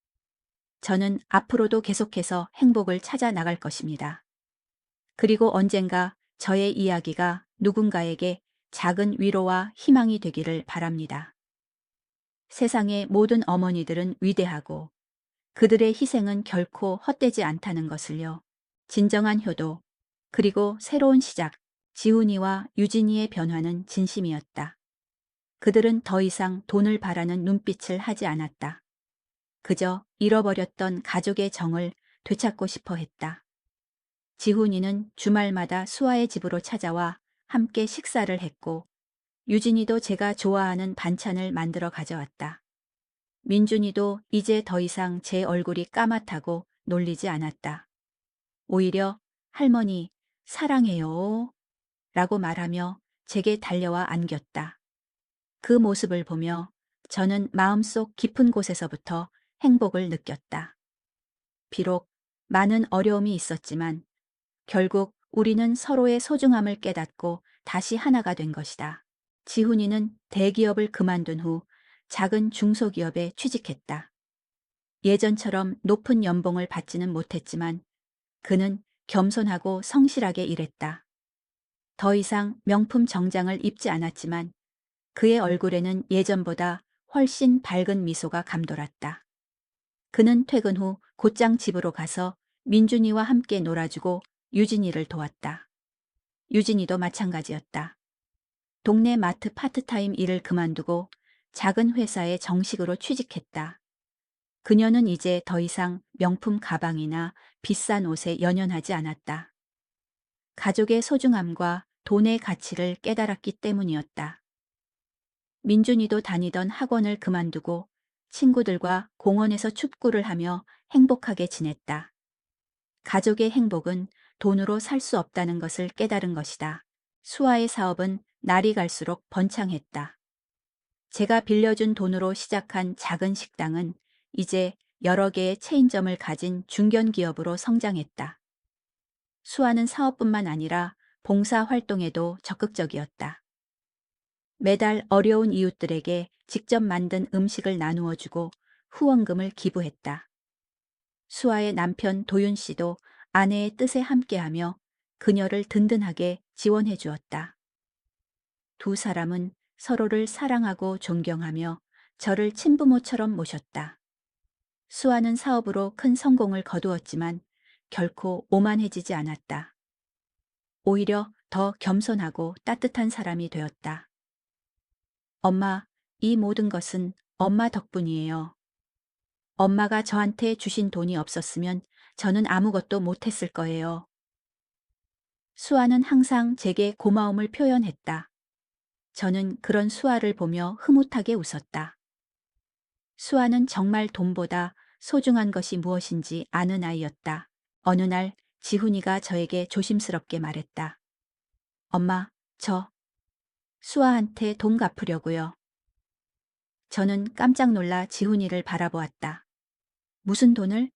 저는 앞으로도 계속해서 행복을 찾아 나갈 것입니다. 그리고 언젠가 저의 이야기가 누군가에게 작은 위로와 희망이 되기를 바랍니다. 세상의 모든 어머니들은 위대하고 그들의 희생은 결코 헛되지 않다는 것을요. 진정한 효도, 그리고 새로운 시작, 지훈이와 유진이의 변화는 진심이었다. 그들은 더 이상 돈을 바라는 눈빛을 하지 않았다. 그저 잃어버렸던 가족의 정을 되찾고 싶어 했다. 지훈이는 주말마다 수아의 집으로 찾아와 함께 식사를 했고 유진이도 제가 좋아하는 반찬을 만들어 가져왔다. 민준이도 이제 더 이상 제 얼굴이 까맣다고 놀리지 않았다. 오히려 할머니 사랑해요 라고 말하며 제게 달려와 안겼다. 그 모습을 보며 저는 마음속 깊은 곳에서부터 행복을 느꼈다. 비록 많은 어려움이 있었지만 결국 우리는 서로의 소중함을 깨닫고 다시 하나가 된 것이다. 지훈이는 대기업을 그만둔 후 작은 중소기업에 취직했다. 예전처럼 높은 연봉을 받지는 못했지만 그는 겸손하고 성실하게 일했다. 더 이상 명품 정장을 입지 않았지만 그의 얼굴에는 예전보다 훨씬 밝은 미소가 감돌았다. 그는 퇴근 후 곧장 집으로 가서 민준이와 함께 놀아주고 유진이를 도왔다. 유진이도 마찬가지였다. 동네 마트 파트타임 일을 그만두고 작은 회사에 정식으로 취직했다. 그녀는 이제 더 이상 명품 가방이나 비싼 옷에 연연하지 않았다. 가족의 소중함과 돈의 가치를 깨달았기 때문이었다. 민준이도 다니던 학원을 그만두고 친구들과 공원에서 축구를 하며 행복하게 지냈다. 가족의 행복은 돈으로 살 수 없다는 것을 깨달은 것이다. 수아의 사업은 날이 갈수록 번창했다. 제가 빌려준 돈으로 시작한 작은 식당은 이제 여러 개의 체인점을 가진 중견기업으로 성장했다. 수아는 사업뿐만 아니라 봉사 활동에도 적극적이었다. 매달 어려운 이웃들에게 직접 만든 음식을 나누어 주고 후원금을 기부했다. 수아의 남편 도윤 씨도 아내의 뜻에 함께하며 그녀를 든든하게 지원해 주었다. 두 사람은 서로를 사랑하고 존경하며 저를 친부모처럼 모셨다. 수아는 사업으로 큰 성공을 거두었지만 결코 오만해지지 않았다. 오히려 더 겸손하고 따뜻한 사람이 되었다. 엄마, 이 모든 것은 엄마 덕분이에요. 엄마가 저한테 주신 돈이 없었으면 저는 아무것도 못했을 거예요. 수아는 항상 제게 고마움을 표현했다. 저는 그런 수아를 보며 흐뭇하게 웃었다. 수아는 정말 돈보다 소중한 것이 무엇인지 아는 아이였다. 어느 날 지훈이가 저에게 조심스럽게 말했다. 엄마, 저 수아한테 돈 갚으려고요. 저는 깜짝 놀라 지훈이를 바라보았다. 무슨 돈을?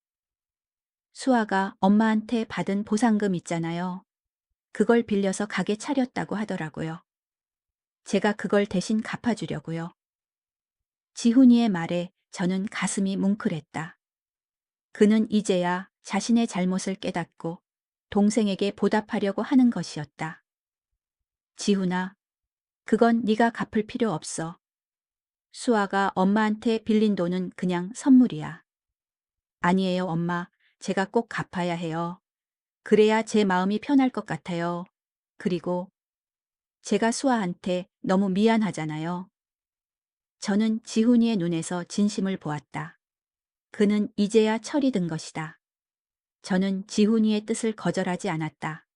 수아가 엄마한테 받은 보상금 있잖아요. 그걸 빌려서 가게 차렸다고 하더라고요. 제가 그걸 대신 갚아주려고요. 지훈이의 말에 저는 가슴이 뭉클했다. 그는 이제야 자신의 잘못을 깨닫고 동생에게 보답하려고 하는 것이었다. 지훈아, 그건 네가 갚을 필요 없어. 수아가 엄마한테 빌린 돈은 그냥 선물이야. 아니에요, 엄마. 제가 꼭 갚아야 해요. 그래야 제 마음이 편할 것 같아요. 그리고 제가 수아한테 너무 미안하잖아요. 저는 지훈이의 눈에서 진심을 보았다. 그는 이제야 철이 든 것이다. 저는 지훈이의 뜻을 거절하지 않았다.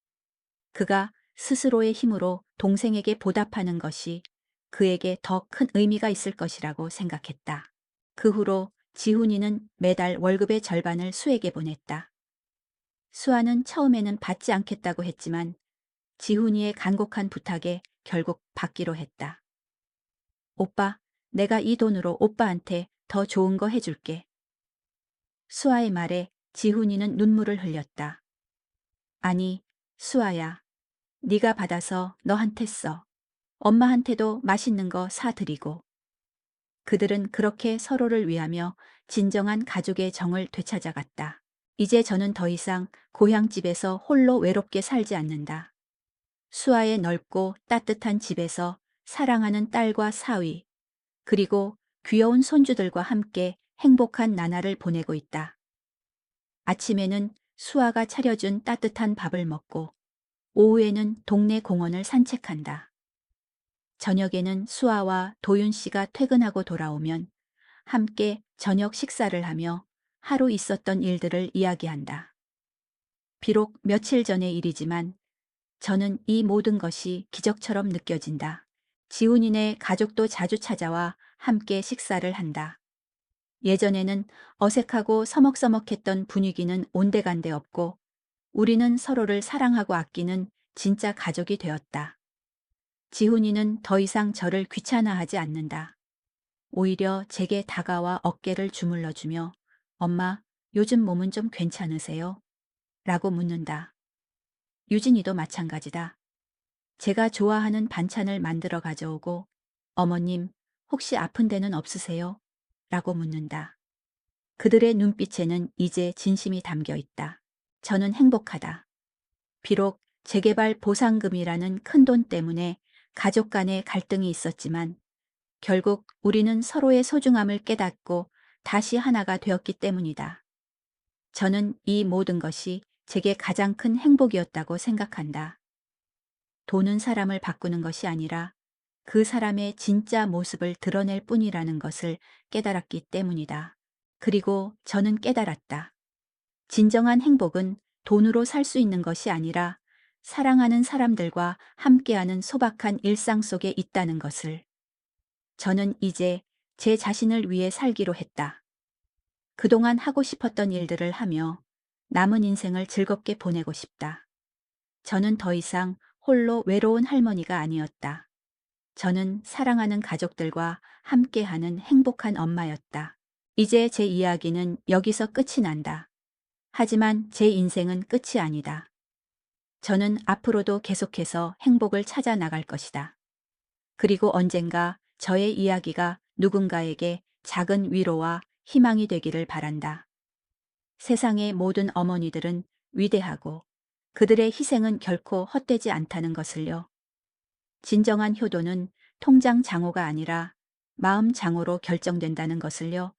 그가 스스로의 힘으로 동생에게 보답하는 것이 그에게 더 큰 의미가 있을 것이라고 생각했다. 그 후로 지훈이는 매달 월급의 절반을 수에게 보냈다. 수아는 처음에는 받지 않겠다고 했지만 지훈이의 간곡한 부탁에 결국 받기로 했다. 오빠, 내가 이 돈으로 오빠한테 더 좋은 거 해줄게. 수아의 말에 지훈이는 눈물을 흘렸다. 아니, 수아야. 네가 받아서 너한테 써. 엄마한테도 맛있는 거 사드리고. 그들은 그렇게 서로를 위하며 진정한 가족의 정을 되찾아갔다. 이제 저는 더 이상 고향집에서 홀로 외롭게 살지 않는다. 수아의 넓고 따뜻한 집에서 사랑하는 딸과 사위, 그리고 귀여운 손주들과 함께 행복한 나날을 보내고 있다. 아침에는 수아가 차려준 따뜻한 밥을 먹고 오후에는 동네 공원을 산책한다. 저녁에는 수아와 도윤 씨가 퇴근하고 돌아오면 함께 저녁 식사를 하며 하루 있었던 일들을 이야기한다. 비록 며칠 전의 일이지만 저는 이 모든 것이 기적처럼 느껴진다. 지훈이네 가족도 자주 찾아와 함께 식사를 한다. 예전에는 어색하고 서먹서먹했던 분위기는 온데간데 없고 우리는 서로를 사랑하고 아끼는 진짜 가족이 되었다. 지훈이는 더 이상 저를 귀찮아하지 않는다. 오히려 제게 다가와 어깨를 주물러주며 엄마, 요즘 몸은 좀 괜찮으세요? 라고 묻는다. 유진이도 마찬가지다. 제가 좋아하는 반찬을 만들어 가져오고 어머님, 혹시 아픈 데는 없으세요? 라고 묻는다. 그들의 눈빛에는 이제 진심이 담겨 있다. 저는 행복하다. 비록 재개발 보상금이라는 큰돈 때문에 가족 간의 갈등이 있었지만 결국 우리는 서로의 소중함을 깨닫고 다시 하나가 되었기 때문이다. 저는 이 모든 것이 제게 가장 큰 행복이었다고 생각한다. 돈은 사람을 바꾸는 것이 아니라 그 사람의 진짜 모습을 드러낼 뿐이라는 것을 깨달았기 때문이다. 그리고 저는 깨달았다. 진정한 행복은 돈으로 살 수 있는 것이 아니라 사랑하는 사람들과 함께하는 소박한 일상 속에 있다는 것을. 저는 이제 제 자신을 위해 살기로 했다. 그동안 하고 싶었던 일들을 하며 남은 인생을 즐겁게 보내고 싶다. 저는 더 이상 홀로 외로운 할머니가 아니었다. 저는 사랑하는 가족들과 함께하는 행복한 엄마였다. 이제 제 이야기는 여기서 끝이 난다. 하지만 제 인생은 끝이 아니다. 저는 앞으로도 계속해서 행복을 찾아 나갈 것이다. 그리고 언젠가 저의 이야기가 누군가에게 작은 위로와 희망이 되기를 바란다. 세상의 모든 어머니들은 위대하고 그들의 희생은 결코 헛되지 않다는 것을요. 진정한 효도는 통장 장호가 아니라 마음 장호로 결정된다는 것을요.